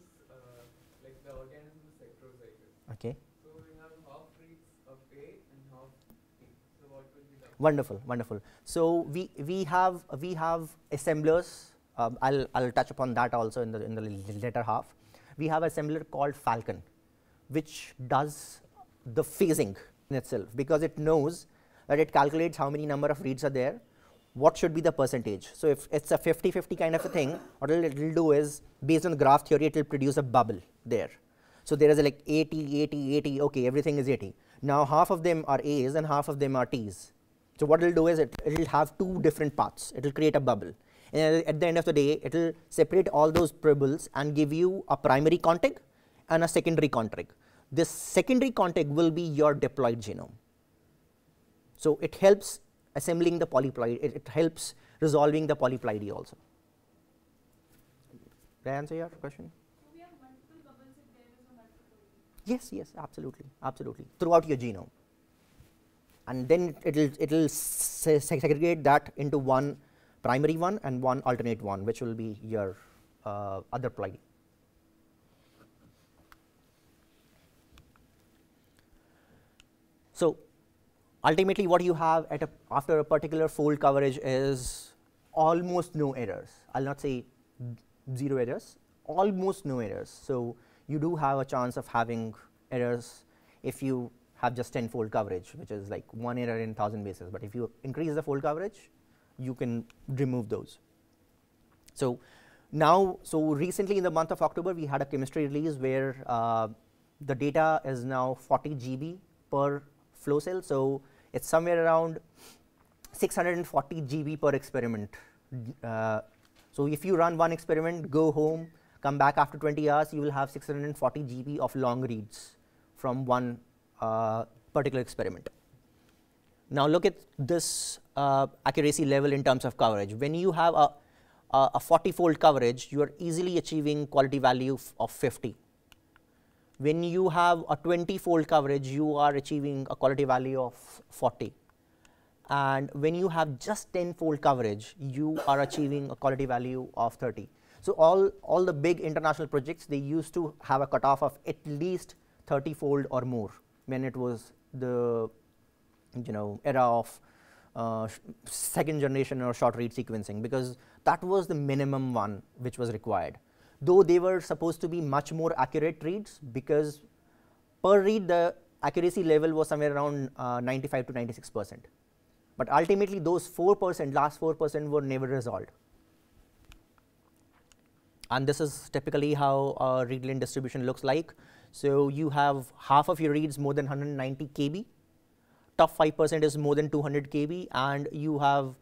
like the organism is heterozygous. Okay. So we have half reads of A and half B. So what will be the Wonderful, wonderful. So we have assemblers. I'll touch upon that also in the later half. We have assembler called Falcon, which does the phasing in itself, because it knows that it calculates how many number of reads are there, what should be the percentage. So if it's a 50-50 kind of a thing, what it will do is, based on the graph theory, it will produce a bubble there. So there is a like 80, 80, 80, okay, everything is 80. Now half of them are A's and half of them are T's. So what it will do is it will have 2 different paths. It will create a bubble. And at the end of the day, it will separate all those prebles and give you a primary contig and a secondary contig. This secondary contig will be your diploid genome. So it helps assembling the polyploid, it helps resolving the polyploidy also. Did I answer your question? So we have multiple bubbles if there is a multiple. Yes, yes, absolutely, absolutely, throughout your genome. And then it will segregate that into one primary one and one alternate one, which will be your other ploidy. So ultimately what you have after a particular fold coverage is almost no errors. I'll not say 0 errors, almost no errors. So you do have a chance of having errors if you have just 10-fold coverage, which is like 1 error in 1,000 bases. But if you increase the fold coverage, you can remove those. So now, so recently in the month of October, we had a chemistry release where the data is now 40 GB per flow cell. So it's somewhere around 640 GB per experiment. So if you run one experiment, go home, come back after 20 hours, you will have 640 GB of long reads from one particular experiment. Now look at this accuracy level in terms of coverage. When you have a 40-fold coverage, you are easily achieving quality value of 50. When you have a 20-fold coverage, you are achieving a quality value of 40. And when you have just 10-fold coverage, you are achieving a quality value of 30. So all the big international projects, they used to have a cutoff of at least 30-fold or more when it was the era of second generation or short read sequencing, because that was the minimum one which was required. Though they were supposed to be much more accurate reads, because per read the accuracy level was somewhere around 95 to 96%. But ultimately those 4%, last 4% were never resolved. And this is typically how a read lane distribution looks like. So you have half of your reads more than 190 KB, top 5% is more than 200 KB, and you have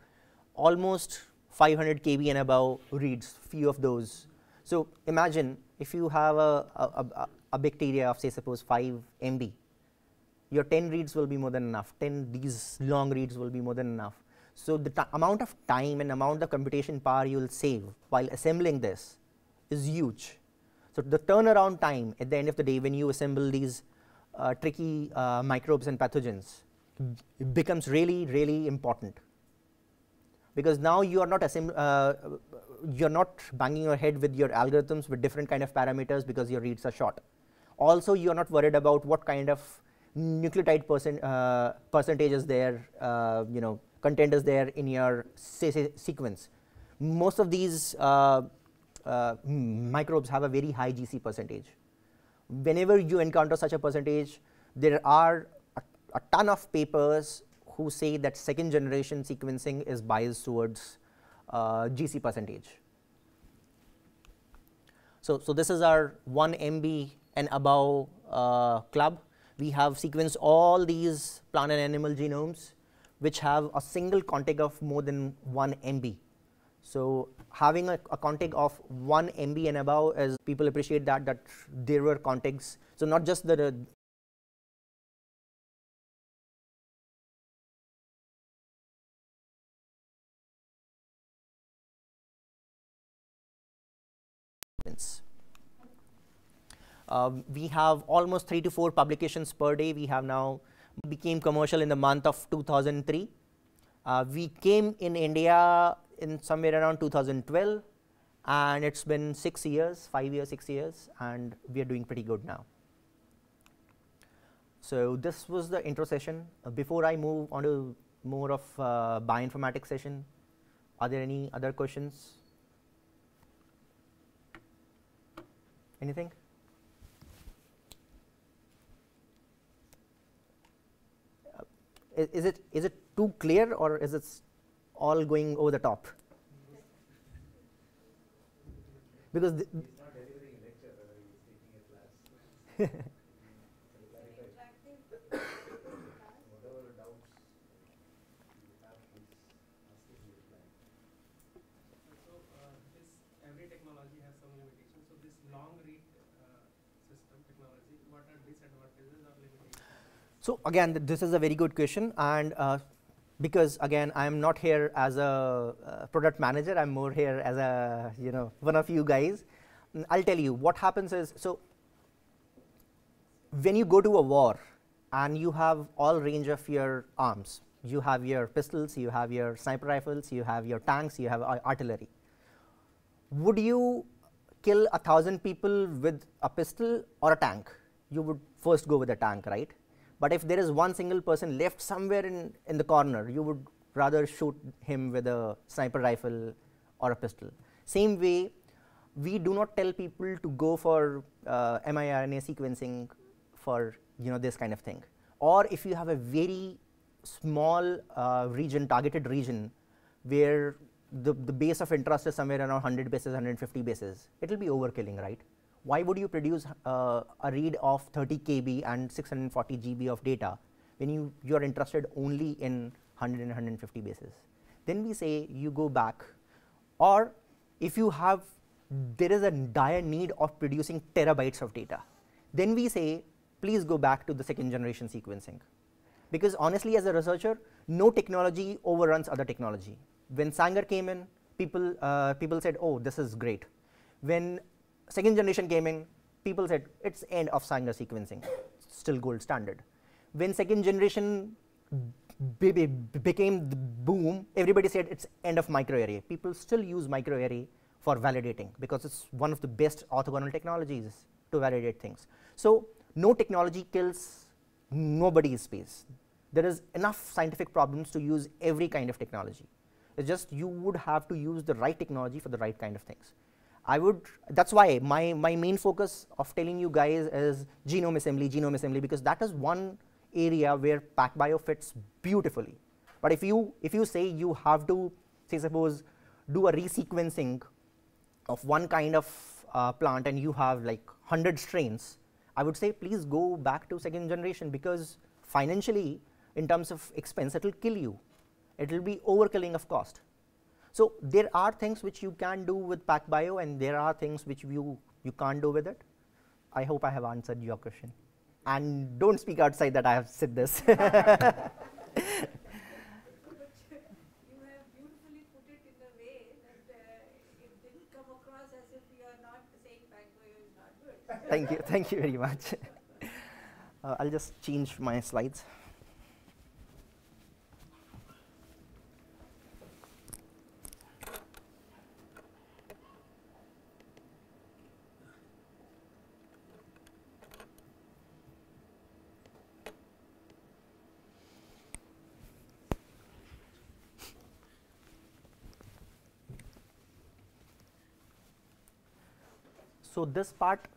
almost 500 KB and above reads, few of those. So imagine if you have a bacteria of say suppose 5 MB, your 10 reads will be more than enough, 10 these long reads will be more than enough. So the amount of time and amount of computation power you will save while assembling this is huge. So the turnaround time at the end of the day when you assemble these tricky microbes and pathogens, it becomes really, really important, because now you are not you're not banging your head with your algorithms with different kind of parameters because your reads are short. Also, you are not worried about what kind of nucleotide percentage is there, content is there in your sequence. Most of these microbes have a very high GC percentage. Whenever you encounter such a percentage, there are a ton of papers who say that second generation sequencing is biased towards GC percentage. So this is our 1 MB and above club. We have sequenced all these plant and animal genomes which have a single contig of more than 1 MB. So having a contig of 1 MB and above, is people appreciate that there were contigs. So not just the we have almost 3 to 4 publications per day. We have now became commercial in the month of 2003. We came in India in somewhere around 2012, and it's been 6 years, 5 years, 6 years, and we are doing pretty good now. So this was the intro session. Before I move on to more of bioinformatics session, are there any other questions? Anything? Is it too clear, or is it all going over the top? Because he's not delivering a lecture, he's taking a class. Whatever doubts you have, please ask it in reply. So every technology has some limitations. So this long read system technology, what are disadvantages or limitations? So again, this is a very good question, and because again I am not here as a product manager, I'm more here as a one of you guys. I'll tell you what happens is, so when you go to a war and you have all range of your arms, you have your pistols, you have your sniper rifles, you have your tanks, you have artillery. Would you kill 1,000 people with a pistol or a tank? You would first go with a tank, right? But if there is one single person left somewhere in the corner, you would rather shoot him with a sniper rifle or a pistol. Same way, we do not tell people to go for mRNA sequencing for this kind of thing. Or if you have a very small region, targeted region, where the base of interest is somewhere around 100 bases, 150 bases, it will be overkilling, right? Why would you produce a read of 30 KB and 640 GB of data when you are interested only in 100 and 150 bases? Then we say you go back, or if there is a dire need of producing terabytes of data, then we say please go back to the second generation sequencing. Because honestly, as a researcher, no technology overruns other technology. When Sanger came in, people said, oh, this is great. When second generation came in, people said it's end of Sanger sequencing, still gold standard. When second generation became the boom, everybody said it's end of microarray. People still use microarray for validating because it's one of the best orthogonal technologies to validate things. So no technology kills nobody's space. There is enough scientific problems to use every kind of technology. It's just you would have to use the right technology for the right kind of things. that's why my main focus of telling you guys is genome assembly, because that is one area where PacBio fits beautifully. But if you say you have to, say suppose, do a resequencing of one kind of plant and you have like 100 strains, I would say please go back to second generation, because financially in terms of expense it will kill you. It will be overkilling of cost. So there are things which you can do with PacBio and there are things which you can't do with it. I hope I have answered your question. And don't speak outside that I have said this. But you have beautifully put it in a way that it didn't come across as if you are not saying PacBio is not good. Thank you very much. I'll just change my slides. So this part,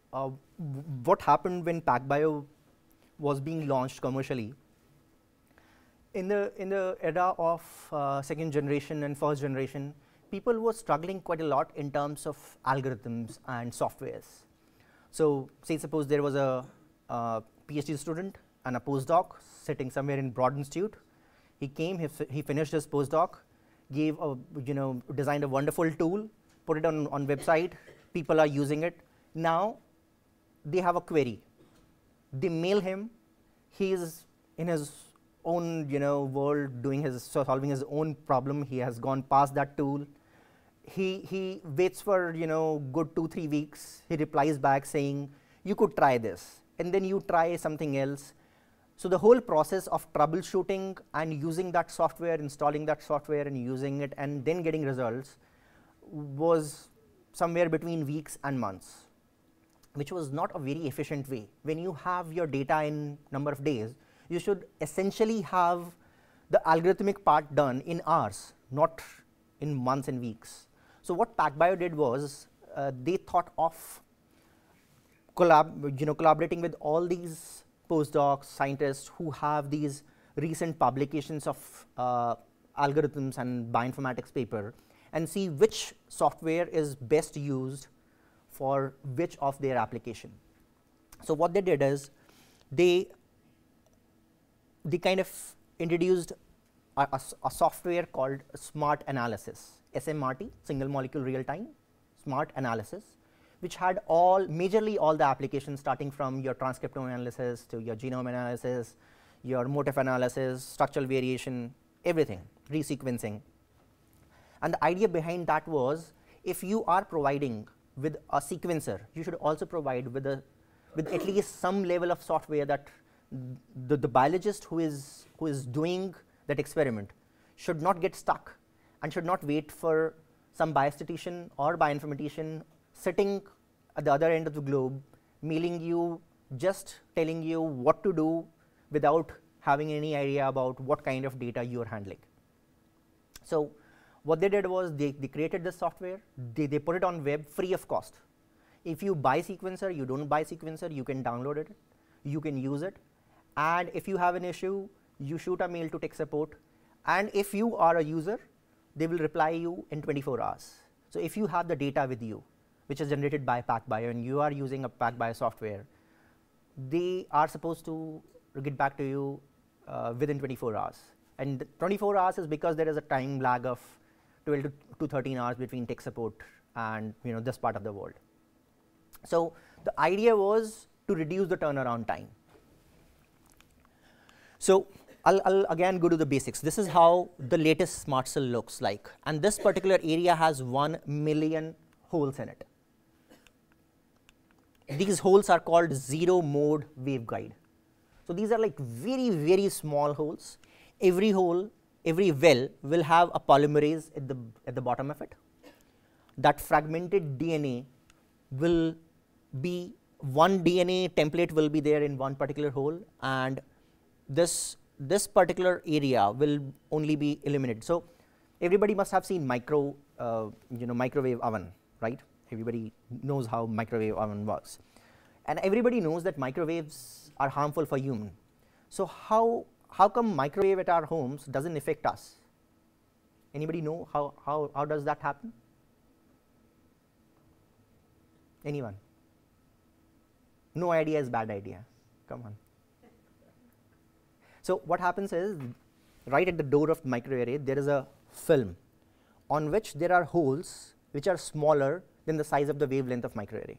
what happened when PacBio was being launched commercially? In the era of second generation and first generation, people were struggling quite a lot in terms of algorithms and softwares. So say suppose there was a PhD student and a postdoc sitting somewhere in Broad Institute. He came, he finished his postdoc, gave a, designed a wonderful tool, put it on website. People are using it. Now they have a query. They mail him. He is in his own world, solving his own problem. He has gone past that tool. He waits for good 2-3 weeks. He replies back saying, you could try this, and then you try something else. So the whole process of troubleshooting and using that software, installing that software and using it and then getting results was somewhere between weeks and months, which was not a very efficient way. When you have your data in number of days, you should essentially have the algorithmic part done in hours, not in months and weeks. So what PacBio did was they thought of collaborating with all these postdocs, scientists who have these recent publications of algorithms and bioinformatics paper, and see which software is best used for which of their application. So what they did is they kind of introduced a software called Smart Analysis, SMRT, Single Molecule Real Time Smart Analysis, which had majorly all the applications, starting from your transcriptome analysis to your genome analysis, your motif analysis, structural variation, everything, resequencing. And the idea behind that was, if you are providing with a sequencer, you should also provide with at least some level of software that the biologist who is doing that experiment should not get stuck and should not wait for some biostatistician or bioinformatician sitting at the other end of the globe, mailing you, just telling you what to do without having any idea about what kind of data you are handling. So what they did was they created this software, they put it on web free of cost. If you buy sequencer, you don't buy sequencer, you can download it, you can use it, and if you have an issue, you shoot a mail to tech support, and if you are a user, they will reply you in 24 hours. So if you have the data with you, which is generated by PacBio, and you are using a PacBio software, they are supposed to get back to you within 24 hours. And 24 hours is because there is a time lag of 12 to 13 hours between tech support and this part of the world. So the idea was to reduce the turnaround time. So I'll again go to the basics. This is how the latest smart cell looks like, and this particular area has 1 million holes in it. These holes are called zero mode waveguide. So these are like very, very small holes. Every hole, every well will have a polymerase at the bottom of it. That fragmented DNA will be, one DNA template will be there in one particular hole, and this particular area will only be eliminated. So everybody must have seen microwave oven, right? Everybody knows how microwave oven works. And everybody knows that microwaves are harmful for human. So how come microwave at our homes doesn't affect us? Anybody know how does that happen? Anyone? No idea is bad idea. Come on. So what happens is, right at the door of the microarray there is a film on which there are holes which are smaller than the size of the wavelength of microarray.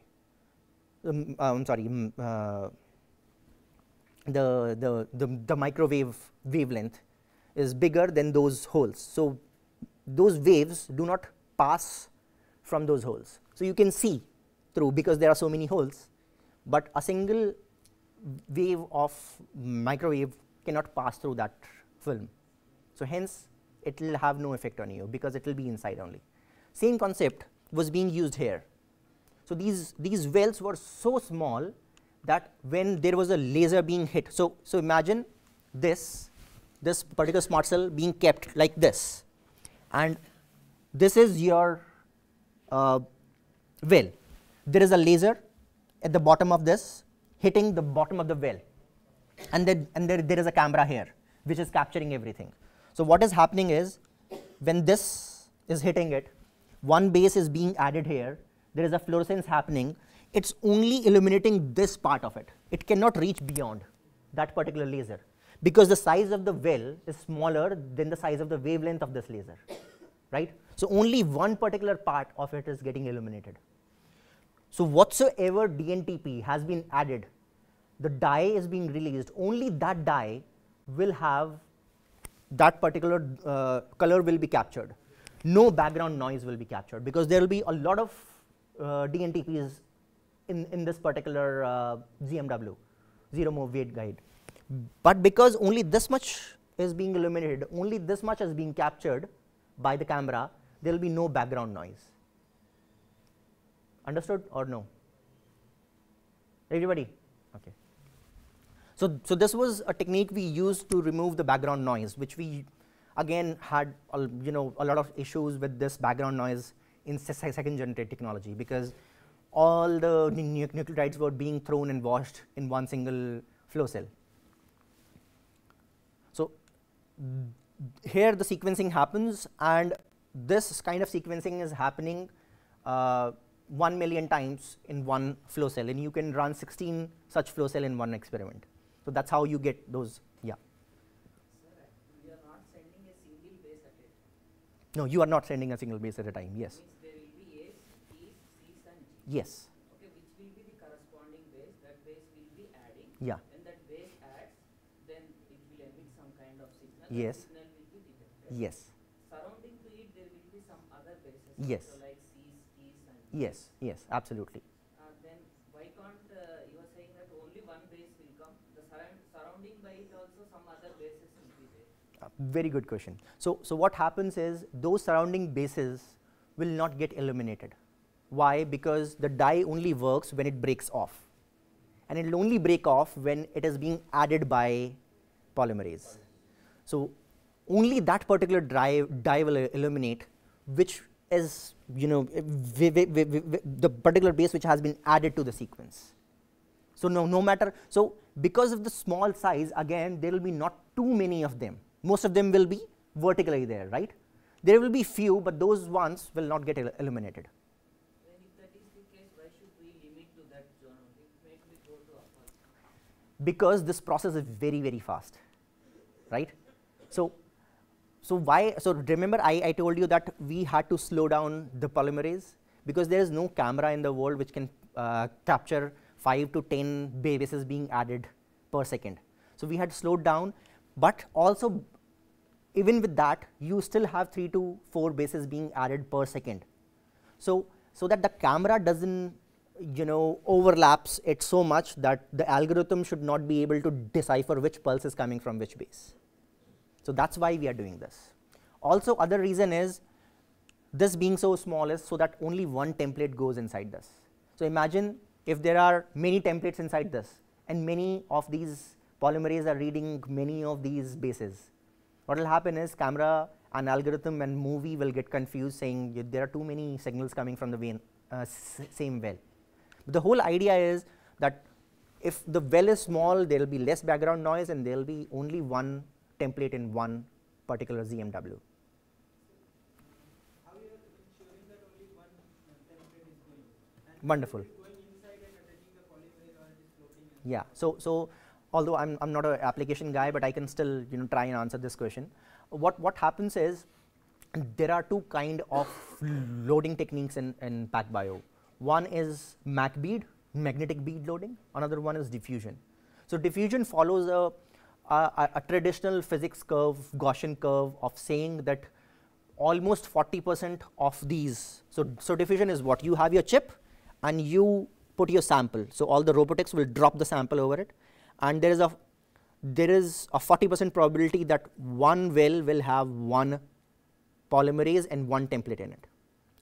The microwave wavelength is bigger than those holes. So those waves do not pass from those holes. So you can see through because there are so many holes, but a single wave of microwave cannot pass through that film. So hence it will have no effect on you because it will be inside only. Same concept was being used here. So these wells were so small that when there was a laser being hit, so imagine this particular smart cell being kept like this, and this is your well. There is a laser at the bottom of this hitting the bottom of the well, and there is a camera here which is capturing everything. So what is happening is, when this is hitting it, one base is being added here, there is a fluorescence happening, it's only illuminating this part of it. It cannot reach beyond that particular laser because the size of the well is smaller than the size of the wavelength of this laser, right? So only one particular part of it is getting illuminated. So whatsoever DNTP has been added, the dye is being released, only that dye will have that particular color will be captured. No background noise will be captured because there will be a lot of DNTPs in this particular ZMW, zero move waveguide. But because only this much is being illuminated, only this much is being captured by the camera, there will be no background noise. Understood or no? Everybody? Okay. So this was a technique we used to remove the background noise, which we again had a lot of issues with this background noise in second generation technology because all the nucleotides were being thrown and washed in one single flow cell. So here the sequencing happens, and this kind of sequencing is happening 1 million times in one flow cell, and you can run 16 such flow cell in one experiment. So that's how you get those. Yeah. Sir, we are not sending a single base at a time. No, you are not sending a single base at a time. Yes. Means there will be A's, T's, C's, and G's. Yes. Okay, which will be the corresponding base. That base will be adding. Yeah. When that base adds, then it will emit some kind of signal. Yes. That signal will be detected. Yes. Surrounding to it, there will be some other bases. Yes. So like C's, T's, and G's. Yes. Yes. Absolutely. Then why can't you are saying that only one base will come? The surrounding by it also some other bases will be there. Very good question. So what happens is those surrounding bases will not get illuminated. Why? Because the dye only works when it breaks off, and it will only break off when it is being added by polymerase. So only that particular dye will illuminate, which is the particular base which has been added to the sequence. So no matter, so because of the small size, again there will be not too many of them. Most of them will be vertically there, right? There will be few, but those ones will not get illuminated. Then if that is the case, why should we limit to that zone only? Make we go to upper? Because this process is very, very fast, right? So why? So remember, I told you that we had to slow down the polymerase because there is no camera in the world which can capture 5 to 10 bases being added per second. So we had slowed down, but also even with that, you still have 3 to 4 bases being added per second. So that the camera doesn't overlaps it so much that the algorithm should not be able to decipher which pulse is coming from which base. So that's why we are doing this. Also, other reason is this being so small is so that only one template goes inside this. So imagine if there are many templates inside this, and many of these polymerase are reading many of these bases. What will happen is camera an algorithm and movie will get confused saying there are too many signals coming from the vein, same well. But the whole idea is that if the well is small, there will be less background noise and there will be only one template in one particular ZMW. How you are ensuring that only one template is going? And Wonderful. Going inside and attaching the polymerase or it is floating? Yeah. So although I'm not an application guy, but I can still try and answer this question. What happens is there are two kind of loading techniques in PacBio. One is MAC bead, magnetic bead loading. Another one is diffusion. So diffusion follows a traditional physics curve, Gaussian curve of saying that almost 40% of these. So diffusion is what? You have your chip and you put your sample. So all the robotics will drop the sample over it, and there is a 40% probability that one well will have one polymerase and one template in it.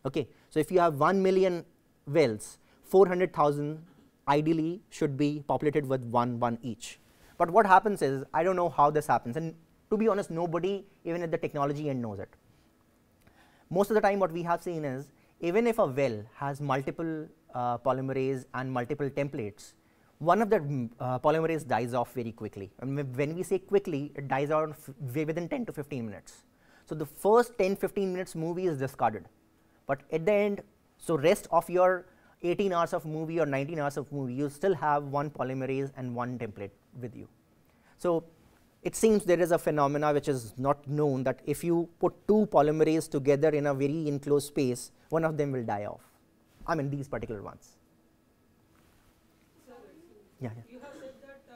Okay. So if you have 1 million wells, 400,000 ideally should be populated with one each. But what happens is, I don't know how this happens, and to be honest, nobody even at the technology end knows it. Most of the time what we have seen is, even if a well has multiple polymerase and multiple templates, one of the polymerase dies off very quickly. And when we say quickly, it dies out within 10 to 15 minutes. So the first 10-15 minutes movie is discarded. But at the end, so rest of your 18 hours of movie or 19 hours of movie, you still have one polymerase and one template with you. So it seems there is a phenomena which is not known, that if you put two polymerases together in a very enclosed space, one of them will die off. I mean these particular ones. Yeah. You have said that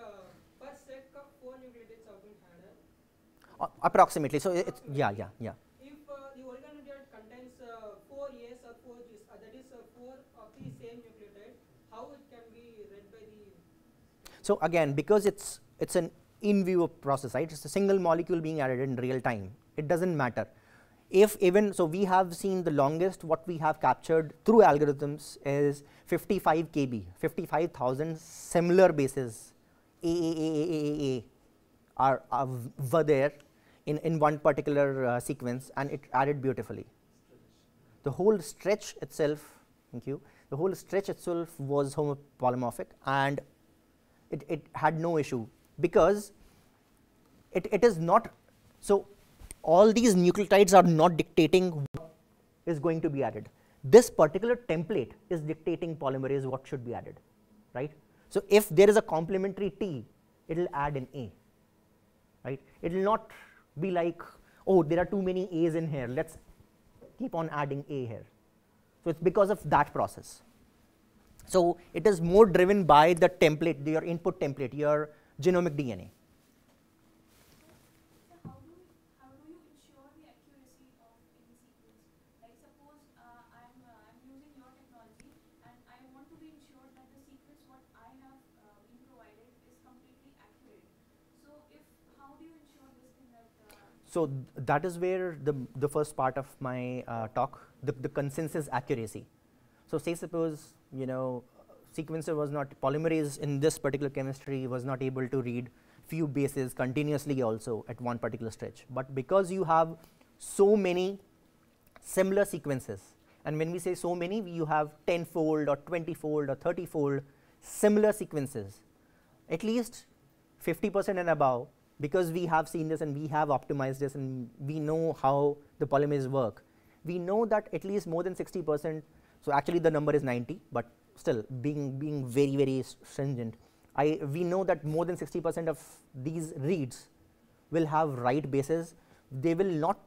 per set of 4 nucleotides have been added. Approximately. So it's yeah. If the oligonucleotide contains 4 A's or 4 G's, that is 4 of the same nucleotide, how it can be read by the? So again, because it's an in vivo process, right? It's a single molecule being added in real time. It doesn't matter. If even so, we have seen the longest what we have captured through algorithms is 55 kb, 55,000 similar bases A were there in one particular sequence, and it added beautifully. The whole stretch itself, thank you, the whole stretch itself was homopolymorphic, and it had no issue, because it is not, so all these nucleotides are not dictating what is going to be added. This particular template is dictating polymerase what should be added, right? So if there is a complementary T, it will add an A, right? It will not be like, oh, there are too many A's in here, let's keep on adding A here. So it's because of that process. So it is more driven by the template, your input template, your genomic DNA. How do you ensure the accuracy of any sequence? Like suppose I'm using your technology and I want to be ensured that the sequence what I have been provided is completely accurate. So how do you ensure this thing that? So that is where the first part of my talk, the consensus accuracy. So say suppose sequencer was not, polymerase in this particular chemistry was not able to read few bases continuously also at one particular stretch, but because you have so many similar sequences, and when we say so many, you have 10-fold or 20-fold or 30-fold similar sequences, at least 50% and above, because we have seen this and we have optimized this and we know how the polymerases work, we know that at least more than 60%, so actually the number is 90, but still being very, very stringent, we know that more than 60% of these reads will have right bases. They will not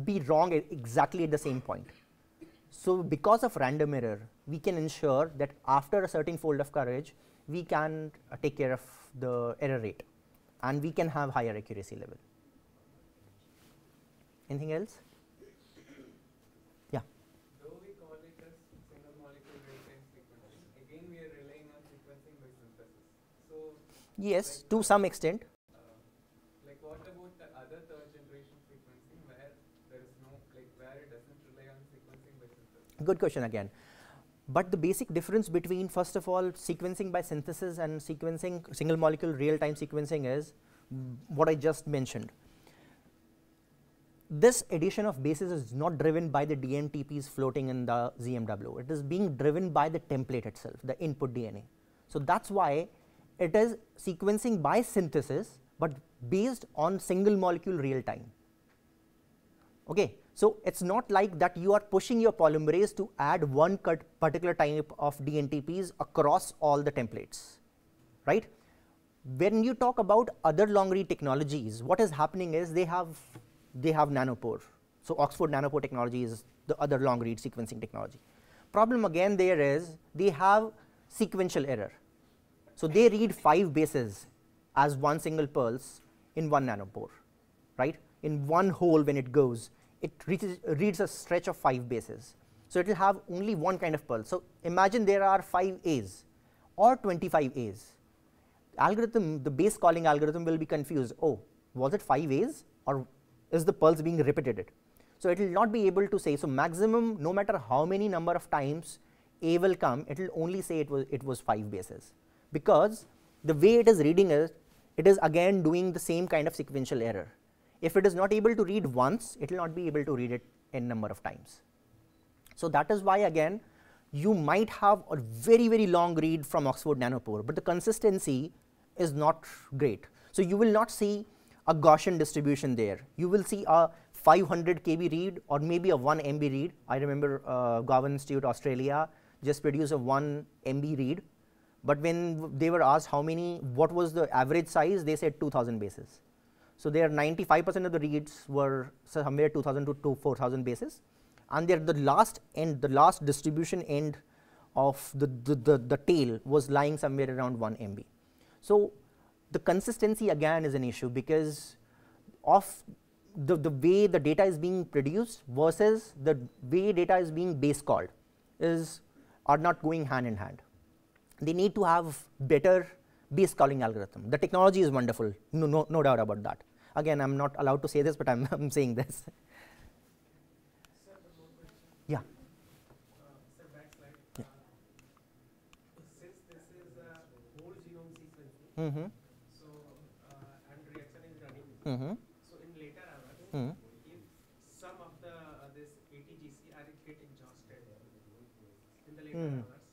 be wrong exactly at the same point. So because of random error, we can ensure that after a certain fold of coverage, we can take care of the error rate, and we can have higher accuracy level. Anything else? Yeah. Though we call it as single molecule real-time sequencing, again we are relying on sequencing by synthesis. So yes, like to some extent. Like what about the other third generation sequencing where there is no, like where it doesn't rely on sequencing by synthesis? Good question again. But the basic difference between, first of all, sequencing by synthesis and sequencing, single molecule real time sequencing, is what I just mentioned. this addition of bases is not driven by the DNTPs floating in the ZMW. It is being driven by the template itself, the input DNA. So that's why it is sequencing by synthesis, but based on single molecule real time. Okay, so it's not like that you are pushing your polymerase to add one particular type of DNTPs across all the templates, right? When you talk about other long read technologies, what is happening is they have nanopore. So Oxford nanopore technology is the other long read sequencing technology. Problem again there is they have sequential error. So they read 5 bases as one single pulse in one nanopore, right? In one hole when it goes, it reads a stretch of 5 bases. So it will have only one kind of pulse. So imagine there are 5 A's or 25 A's. Algorithm, the base calling algorithm will be confused. Oh, was it 5 A's or is the pulse being repeated? So it will not be able to say. So maximum, no matter how many number of times A will come, it will only say it was 5 bases, because the way it is reading it is again doing the same kind of sequential error. If it is not able to read once, it will not be able to read it n number of times. So that is why again you might have a very, very long read from Oxford nanopore, but the consistency is not great. So you will not see a Gaussian distribution there. You will see a 500 kb read or maybe a 1 MB read. I remember Gowan Institute, Australia just produced a 1 MB read, but when they were asked what was the average size, they said 2000 bases. So their 95% of the reads were somewhere 2000 to 4000 bases, and the last distribution end of the tail was lying somewhere around 1 MB. So the consistency again is an issue because of the way the data is being produced versus the way data is being base called are not going hand in hand. They need to have better base calling algorithm. The technology is wonderful, no doubt about that. Again, I'm not allowed to say this, but I'm saying this. Sir, one more question. Yeah. Sir, back slide. Yeah. Since this is a whole genome sequencing, so and reaction is running, so in later hours, if some of this ATGC are get exhausted in the later hours,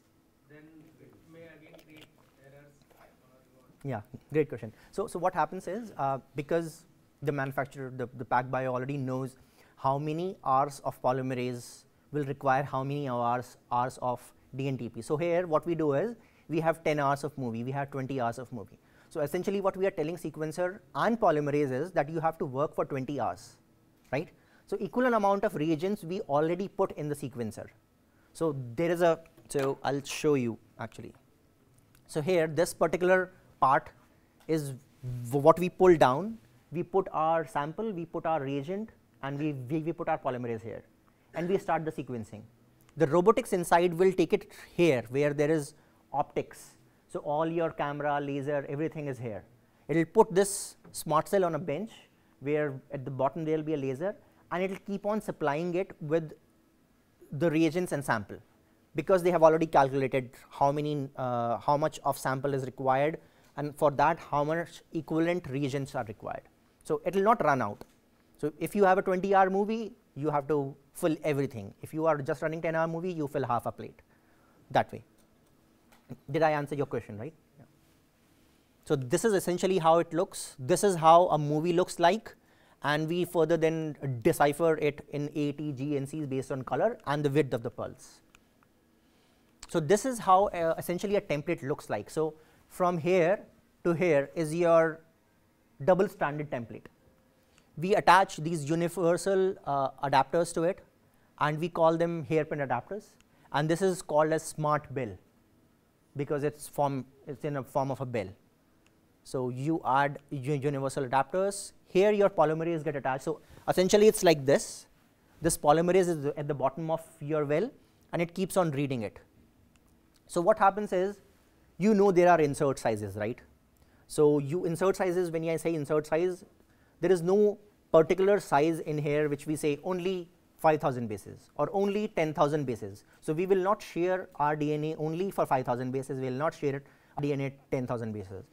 then it may again create errors or what? Yeah, great question. So what happens is because the manufacturer, the PacBio already knows how many hours of polymerase will require how many hours of DNTP. So here what we do is we have 10 hours of movie, we have 20 hours of movie. So essentially what we are telling sequencer and polymerase is that you have to work for 20 hours, right? So equivalent amount of reagents we already put in the sequencer. So there is so I'll show you actually. So here this particular part is what we pull down. We put our sample, we put our reagent, and we put our polymerase here, and we start the sequencing. The robotics inside will take it here where there is optics. So all your camera, laser, everything is here. It will put this smart cell on a bench where at the bottom there will be a laser, and it will keep on supplying it with the reagents and sample, because they have already calculated how much of sample is required, and for that how much equivalent reagents are required. So it will not run out. So if you have a 20-hour movie, you have to fill everything. If you are just running 10-hour movie, you fill half a plate. That way. Did I answer your question, right? Yeah. So this is essentially how it looks. This is how a movie looks like, and we further then decipher it in AT, G, and Cs based on color and the width of the pulse. So this is how essentially a template looks like. So from here to here is your double-stranded template. We attach these universal adapters to it, and we call them hairpin adapters, and this is called as smart bell because it's in a form of a bell. So you add universal adapters. Here your polymerase get attached. So essentially it's like this. This polymerase is at the bottom of your well, and it keeps on reading it. So what happens is, there are insert sizes, right? So you insert sizes, when I say insert size, there is no particular size in here which we say only 5000 bases or only 10,000 bases. So we will not share our DNA only for 5000 bases, we will not share DNA 10,000 bases.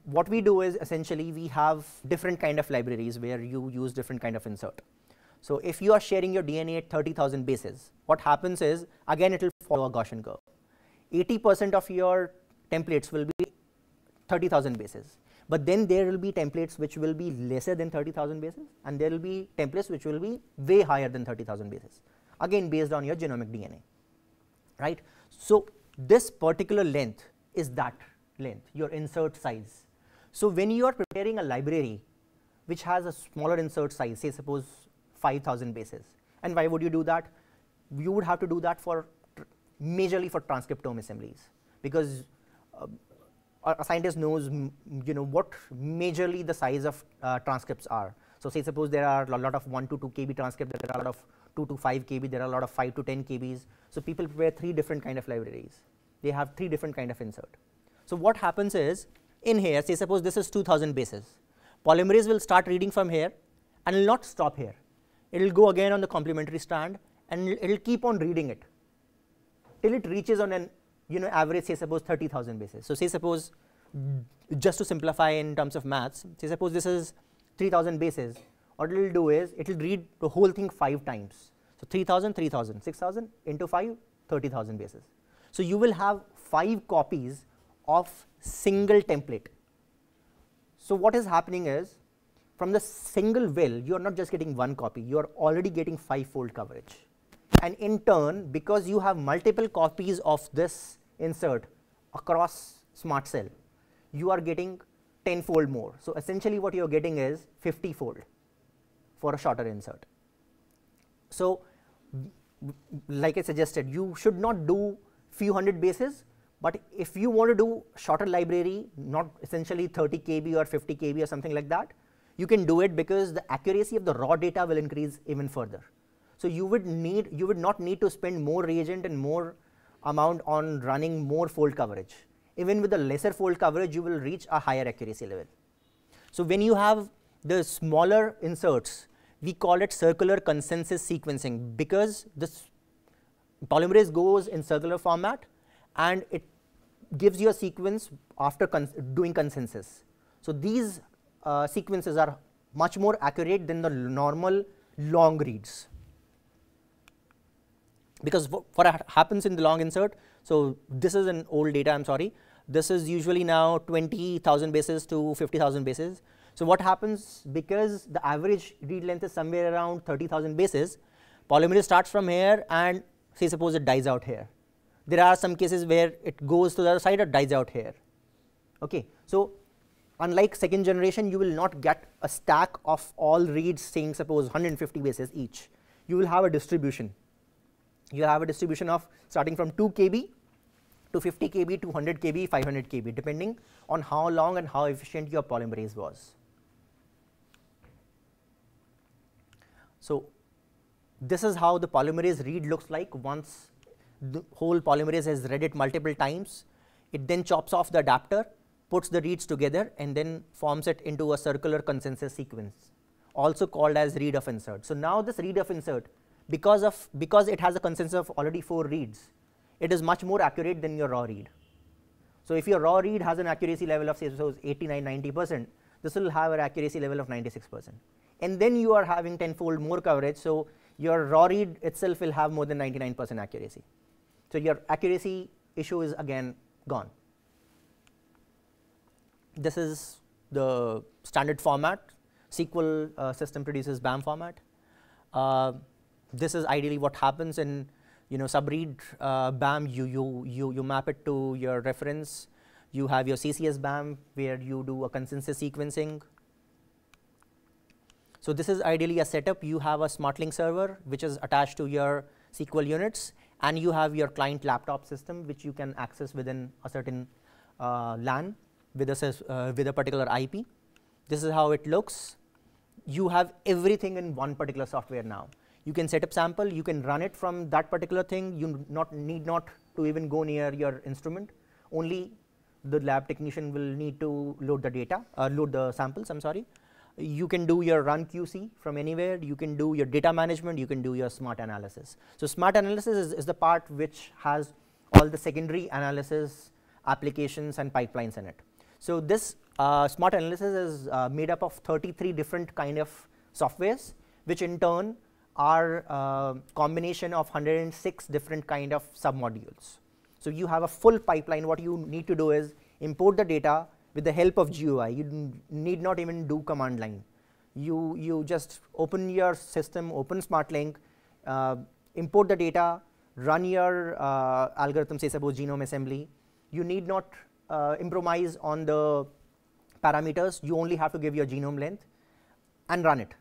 What we do is essentially we have different kind of libraries where you use different kind of insert. So if you are sharing your DNA at 30,000 bases, what happens is, again it will follow a Gaussian curve. 80% of your templates will be 30,000 bases, but then there will be templates which will be lesser than 30,000 bases, and there will be templates which will be way higher than 30,000 bases, again based on your genomic DNA, right. So this particular length is that length, your insert size. So when you are preparing a library which has a smaller insert size, say suppose 5,000 bases, and why would you do that? You would have to do that for majorly for transcriptome assemblies, because a scientist knows what majorly the size of transcripts are. So say suppose there are a lot of 1 to 2 KB transcripts, there are a lot of 2 to 5 KB, there are a lot of 5 to 10 KBs. So people prepare 3 different kind of libraries. They have 3 different kind of insert. So what happens is, in here, say suppose this is 2,000 bases, polymerase will start reading from here and will not stop here. It will go again on the complementary strand and it will keep on reading it till it reaches on an average, say suppose 30,000 bases. So say suppose, just to simplify in terms of maths, say suppose this is 3,000 bases, what it will do is it will read the whole thing 5 times. So 3,000, 3,000, 6,000 into 5, 30,000 bases. So you will have 5 copies of single template. So what is happening is, from the single well, you are not just getting 1 copy, you are already getting 5-fold coverage. And in turn, because you have multiple copies of this insert across SMART cell, you are getting 10-fold more. So essentially what you are getting is 50-fold for a shorter insert. So like I suggested, you should not do few hundred bases, but if you want to do shorter library, not essentially 30 KB or 50 KB or something like that, you can do it, because the accuracy of the raw data will increase even further. So you would not need to spend more reagent and more amount on running more fold coverage. Even with the lesser fold coverage, you will reach a higher accuracy level. So when you have the smaller inserts, we call it circular consensus sequencing, because this polymerase goes in circular format and it gives you a sequence after doing consensus. So these sequences are much more accurate than the normal long reads. Because what happens in the long insert, so this is an old data, I am sorry, this is usually now 20,000 bases to 50,000 bases. So what happens, because the average read length is somewhere around 30,000 bases, polymerase starts from here and say suppose it dies out here. There are some cases where it goes to the other side or dies out here. Okay. So unlike second generation, you will not get a stack of all reads saying suppose 150 bases each. You will have a distribution. You have a distribution of starting from 2 KB to 50 KB, 200 KB, 500 KB, depending on how long and how efficient your polymerase was. So this is how the polymerase read looks like once the whole polymerase has read it multiple times. It then chops off the adapter, puts the reads together, and then forms it into a circular consensus sequence, also called as read of insert. So now this read of insert, because it has a consensus of already 4 reads, it is much more accurate than your raw read. So if your raw read has an accuracy level of say suppose 89-90%, this will have an accuracy level of 96%. And then you are having 10-fold more coverage, so your raw read itself will have more than 99% accuracy. So your accuracy issue is again gone. This is the standard format. SQL system produces BAM format. This is ideally what happens in subread BAM. You map it to your reference. You have your CCS BAM where you do a consensus sequencing. So this is ideally a setup. You have a SmartLink server which is attached to your SQL units, and you have your client laptop system which you can access within a certain LAN with a particular IP. This is how it looks. You have everything in one particular software now. You can set up sample, you can run it from that particular thing. You need not to even go near your instrument. Only the lab technician will need to load the data, load the samples, I'm sorry. You can do your run QC from anywhere. You can do your data management. You can do your smart analysis. So smart analysis is the part which has all the secondary analysis applications and pipelines in it. So this smart analysis is made up of 33 different kind of softwares, which in turn are combination of 106 different kind of submodules. So you have a full pipeline. What you need to do is import the data with the help of GUI. You need not even do command line. You just open your system, open SmartLink, import the data, run your algorithm, say suppose genome assembly. You need not improvise on the parameters. You only have to give your genome length and run it.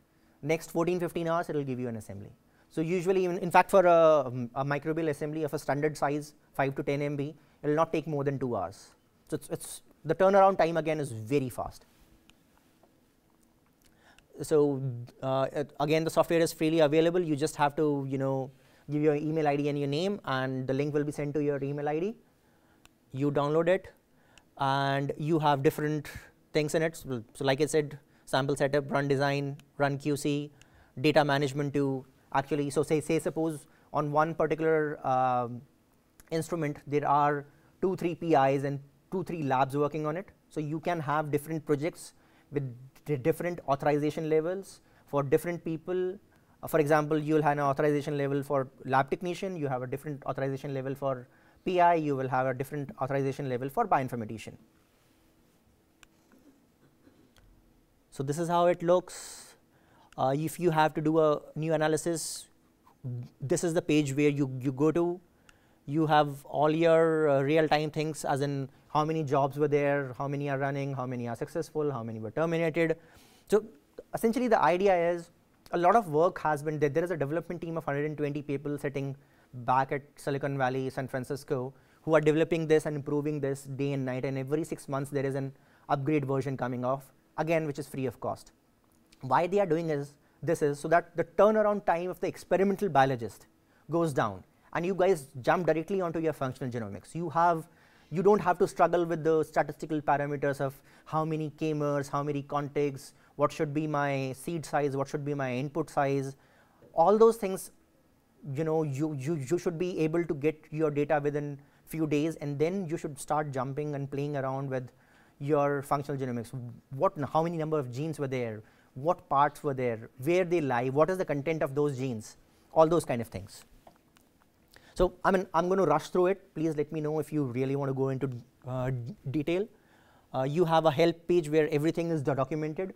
Next 14-15 hours, it will give you an assembly. So usually, in fact, for a microbial assembly of a standard size 5 to 10 MB, it will not take more than 2 hours. So it's the turnaround time again is very fast. So again, the software is freely available. You just have to give your email ID and your name, and the link will be sent to your email ID. You download it, and you have different things in it. So like I said, sample setup, run design, run QC, data management to actually. So say suppose on one particular instrument there are 2-3 PIs and 2-3 labs working on it. So you can have different projects with different authorization levels for different people. For example, you will have an authorization level for lab technician, you have a different authorization level for PI, you will have a different authorization level for bioinformatician. So this is how it looks. If you have to do a new analysis, this is the page where you go to. You have all your real-time things, as in how many jobs were there, how many are running, how many are successful, how many were terminated. So essentially the idea is a lot of work has been there. There is a development team of 120 people sitting back at Silicon Valley, San Francisco, who are developing this and improving this day and night, and every 6 months there is an upgrade version coming off, again which is free of cost. Why they are doing this is so that the turnaround time of the experimental biologist goes down, and you guys jump directly onto your functional genomics. You don't have to struggle with the statistical parameters of how many k-mers, how many contigs, what should be my seed size, what should be my input size. All those things, you should be able to get your data within few days, and then you should start jumping and playing around with your functional genomics. How many number of genes were there, what parts were there, where they lie, what is the content of those genes, all those kind of things. So I'm going to rush through it. Please let me know if you really want to go into detail. You have a help page where everything is documented.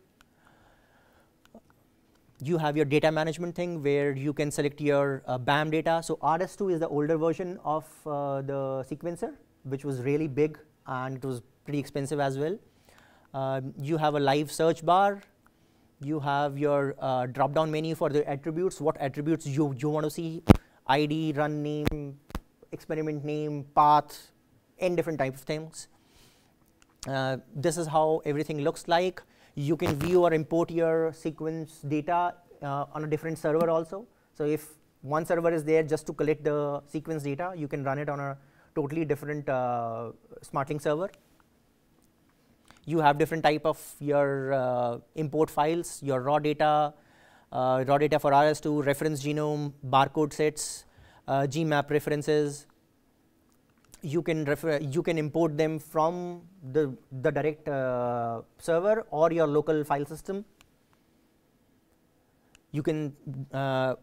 You have your data management thing where you can select your BAM data. So RS2 is the older version of the sequencer, which was really big and it was pretty expensive as well. You have a live search bar. You have your drop down menu for the attributes, what attributes you want to see, ID, run name, experiment name, path, and different types of things. This is how everything looks like. You can view or import your sequence data on a different server also. So if one server is there just to collect the sequence data, you can run it on a totally different SmartLink server. You have different type of your import files, your raw data for RS2, reference genome, barcode sets, GMAP references. You can import them from the direct server or your local file system. You can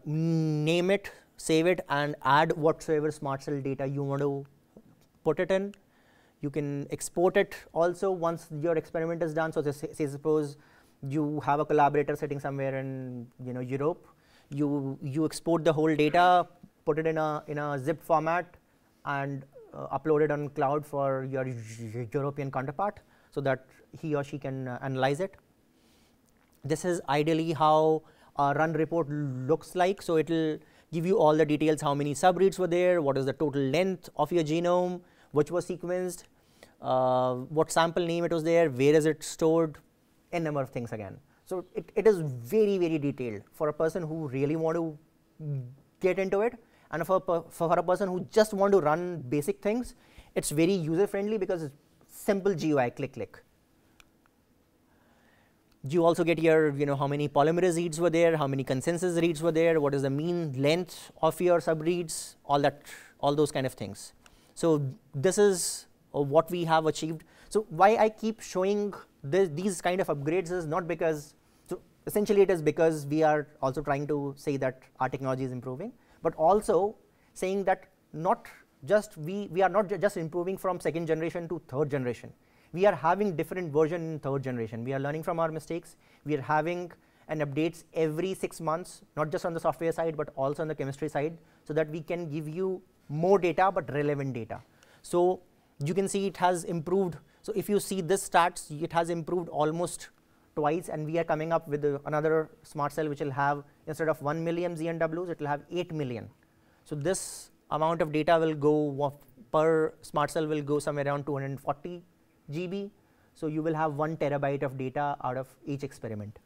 name it, save it, and add whatsoever smart cell data you want to put it in. You can export it also once your experiment is done. So say suppose you have a collaborator sitting somewhere in Europe. You export the whole data, put it in a zip format, and upload it on cloud for your European counterpart so that he or she can analyze it. This is ideally how a run report looks like. So it will give you all the details, how many subreads were there, what is the total length of your genome, which was sequenced, what sample name it was there, where is it stored, a number of things again. So it is very, very detailed for a person who really want to get into it. And for a person who just want to run basic things, it's very user friendly because it's simple GUI, click. You also get your, how many polymerase reads were there, how many consensus reads were there, what is the mean length of your subreads, all those kind of things. So this is what we have achieved. So why I keep showing these kind of upgrades is not because, so essentially it is because we are also trying to say that our technology is improving, but also saying that not just we are not just improving from second generation to third generation. We are having different version in third generation. We are learning from our mistakes. We are having an updates every 6 months, not just on the software side, but also on the chemistry side, so that we can give you more data, but relevant data. So you can see it has improved. So if you see this stats, it has improved almost twice, and we are coming up with another smart cell which will have, instead of 1 million ZNWs, it will have 8 million. So this amount of data will go, per smart cell will go somewhere around 240 GB. So you will have 1 terabyte of data out of each experiment.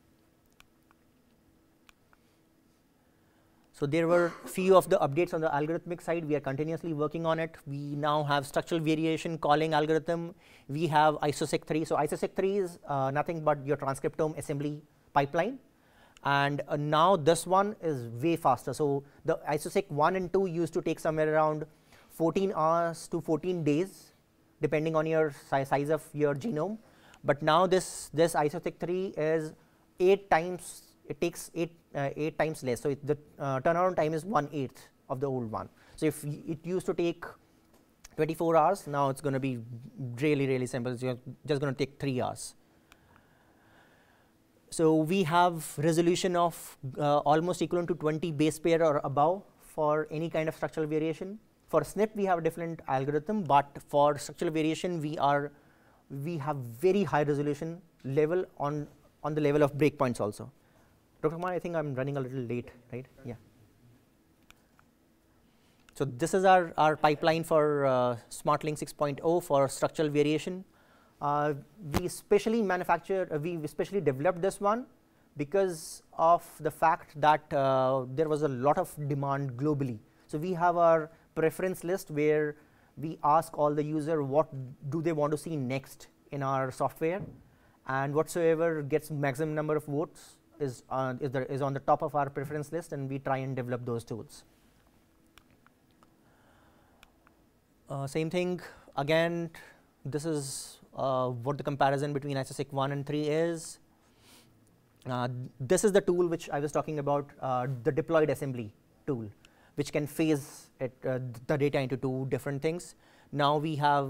So there were few of the updates on the algorithmic side. We are continuously working on it. We now have structural variation calling algorithm. We have ISOSEQ3. So ISOSEQ3 is nothing but your transcriptome assembly pipeline. And now this one is way faster. So the ISOSEQ 1 and 2 used to take somewhere around 14 hours to 14 days, depending on your size of your genome. But now this ISOSEQ 3 is 8 times. It takes 8 times less. So the turnaround time is 1/8 of the old one. So if it used to take 24 hours, now it's going to be really, really simple. It's just going to take 3 hours. So we have resolution of almost equivalent to 20 base pair or above for any kind of structural variation. For SNP, we have a different algorithm, but for structural variation, we have very high resolution level on the level of breakpoints also. Dr. Kumar, I think I'm running a little late, right? Yeah. So this is our pipeline for SmartLink 6.0 for structural variation. We specially developed this one because of the fact that there was a lot of demand globally. So we have our preference list where we ask all the user what do they want to see next in our software, and whatsoever gets maximum number of votes is on the top of our preference list, and we try and develop those tools. Same thing again. This is what the comparison between ISOSEQ 1 and 3 is. This is the tool which I was talking about, the deployed assembly tool, which can phase the data into 2 different things. Now we have,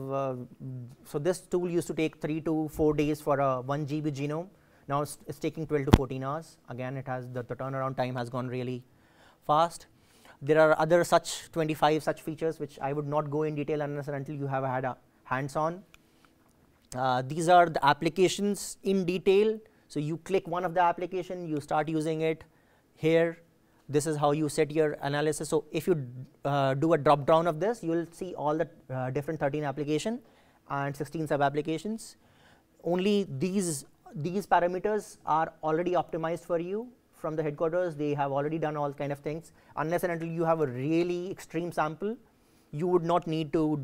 so this tool used to take 3 to 4 days for a 1 GB genome. Now it's taking 12 to 14 hours. Again, it has the turnaround time has gone really fast. There are other 25 such features which I would not go in detail unless and until you have had a hands-on. These are the applications in detail. So you click one of the application, you start using it here. This is how you set your analysis. So if you do a drop down of this, you will see all the different 13 application and 16 sub applications. Only these parameters are already optimized for you from the headquarters. They have already done all kind of things. Unless and until you have a really extreme sample, you would not need to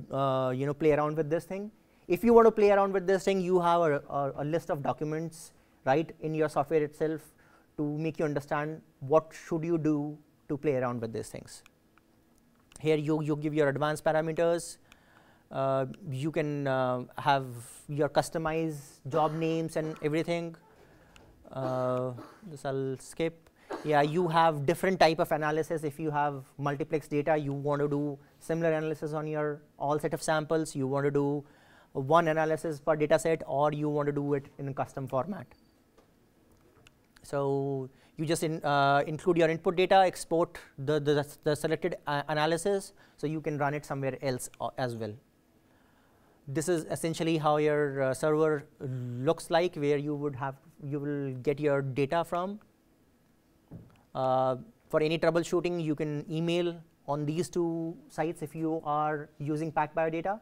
play around with this thing. If you want to play around with this thing, you have a list of documents right in your software itself to make you understand what should you do to play around with these things. Here you give your advanced parameters. You can have your customized job names and everything. This I'll skip. Yeah, you have different type of analysis. If you have multiplex data, you want to do similar analysis on your all set of samples. You want to do one analysis per data set, or you want to do it in a custom format. So you just include your input data, export the selected analysis, so you can run it somewhere else as well. This is essentially how your server looks like, where you will get your data from. For any troubleshooting, you can email on these 2 sites if you are using PacBio data.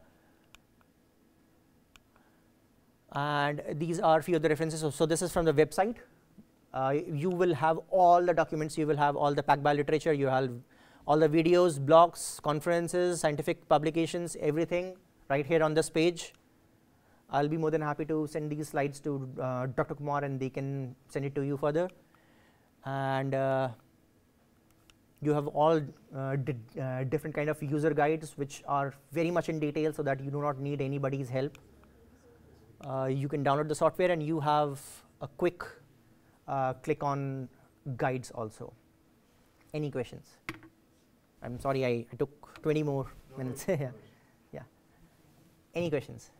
And these are few of the references. So this is from the website. You will have all the documents. You will have all the PacBio literature. You have all the videos, blogs, conferences, scientific publications, everything right here on this page. I'll be more than happy to send these slides to Dr. Kumar, and they can send it to you further. And you have all different kind of user guides which are very much in detail, so that you do not need anybody's help. You can download the software, and you have a quick click on guides also. Any questions? I'm sorry I took 20 more minutes. Yeah. Yeah. Any questions?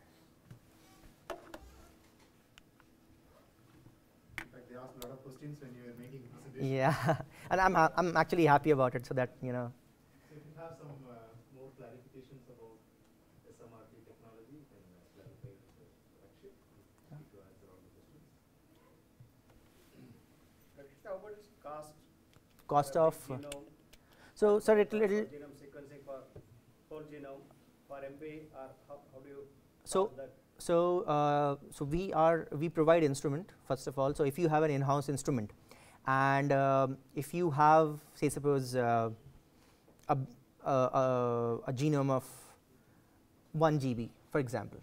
In fact, they asked a lot of questions when you were making the presentation. Yeah, and I'm actually happy about it, so that So if you have some more clarifications about SMRT technology, you can clarify with Rakshit to answer all the questions. Rakshit, how about its cost? Cost of genome, so sir, for genome sequencing for whole genome for MB, or how do you so that? so we provide instrument first of all. So if you have an in-house instrument, and if you have, say, suppose a genome of 1 GB, for example,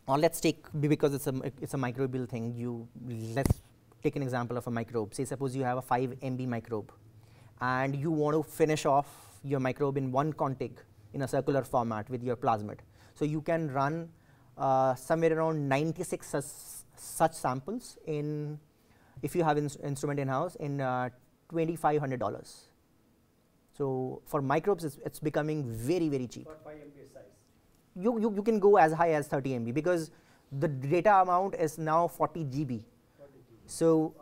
or let's take, because it's a microbial thing, let's take an example of a microbe. Say suppose you have a 5 MB microbe, and you want to finish off your microbe in one config in a circular format with your plasmid. So you can run somewhere around 96 such samples in, if you have instrument in-house, in $2,500. So for microbes, it's becoming very, very cheap. For 5 MB size. You can go as high as 30 MB because the data amount is now 40 GB. So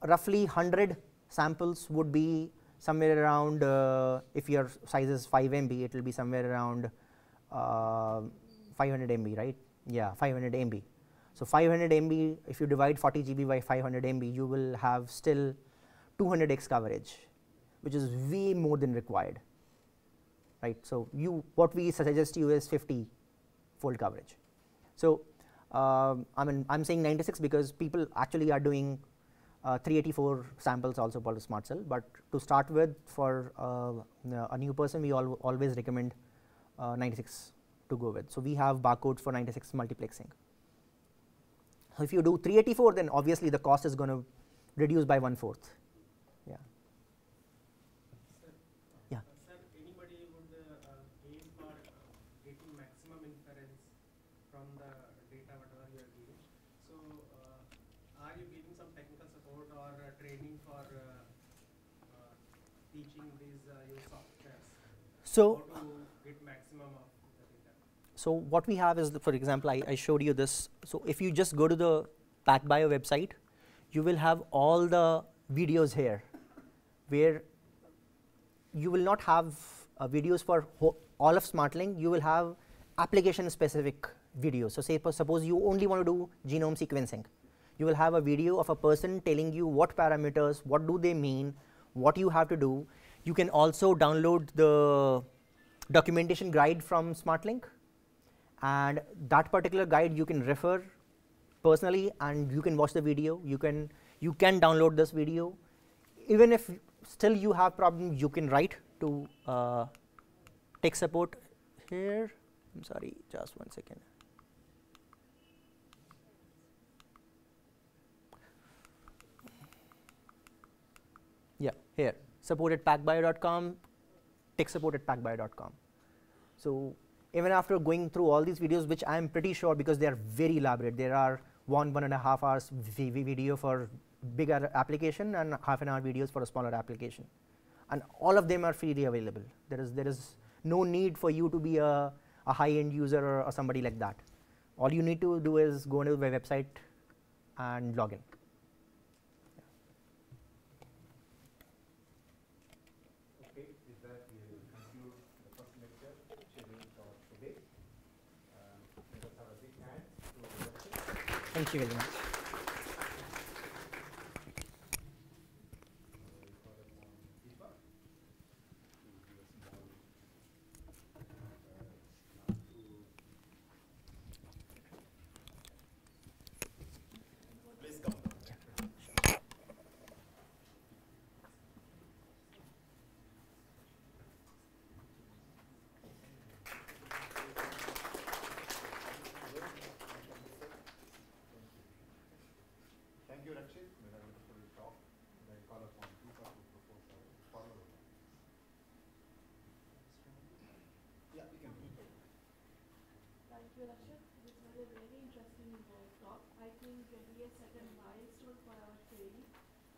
roughly 100 samples would be somewhere around, if your size is 5 MB, it will be somewhere around 500 MB, right? Yeah, 500 MB. So 500 MB, if you divide 40 GB by 500 MB, you will have still 200x coverage, which is way more than required, right? So what we suggest you is 50-fold coverage. So I'm saying 96 because people actually are doing 384 samples also for the smart cell, but to start with, for a new person, we always recommend 96 to go with. So we have barcodes for 96 multiplexing. So if you do 384, then obviously the cost is going to reduce by 1/4. Yeah. Sir, yeah. Sir, anybody would aim for getting maximum inference from the data whatever you are giving. So are you giving some technical support or training for teaching these your softwares? So how to get maximum of the data? So what we have is, for example, I showed you this. So if you just go to the PacBio website, you will have all the videos here, where you will not have videos for all of SmartLink. You will have application-specific videos. So suppose you only want to do genome sequencing. You will have a video of a person telling you what parameters, what do they mean, what you have to do. You can also download the documentation guide from SmartLink, and that particular guide you can refer personally, and you can watch the video. You can download this video. Even if still you have problems, you can write to tech support here. I'm sorry, just 1 second. Yeah, here, support@pacbio.com, tech support@pacbio.com. So even after going through all these videos, which I am pretty sure, because they are very elaborate, there are 1.5 hours video for bigger application and half an hour videos for a smaller application, and all of them are freely available. There is no need for you to be a high-end user or somebody like that. All you need to do is go into the website and log in. Okay, with that we will conclude the first lecture scheduled for today. Let us have a big hand to Rakshit. Thank you very much. Please come. Thank you, Rakshit. You had a wonderful talk. And I call upon Deepa to propose our follow-up. Yeah, we can. Thank you, Rashid. This was a very interesting amazing talk. I think he has set a milestone for our training.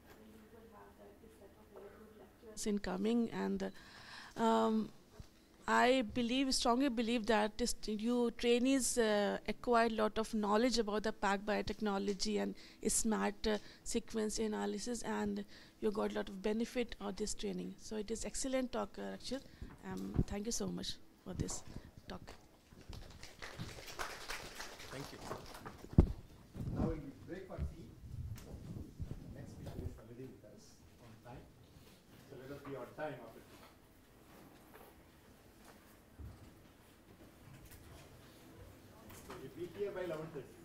And we will have that this set of very good lectures in coming. And I strongly believe that you trainees acquire a lot of knowledge about the packed biotechnology and smart sequence analysis, and you got a lot of benefit of this training. So it is excellent talk, Rakshit. Thank you so much for this talk. Thank you. Now we will break for tea. Next speaker is already with us on time. So let us be on time after tea. So we'll be here by 11:30.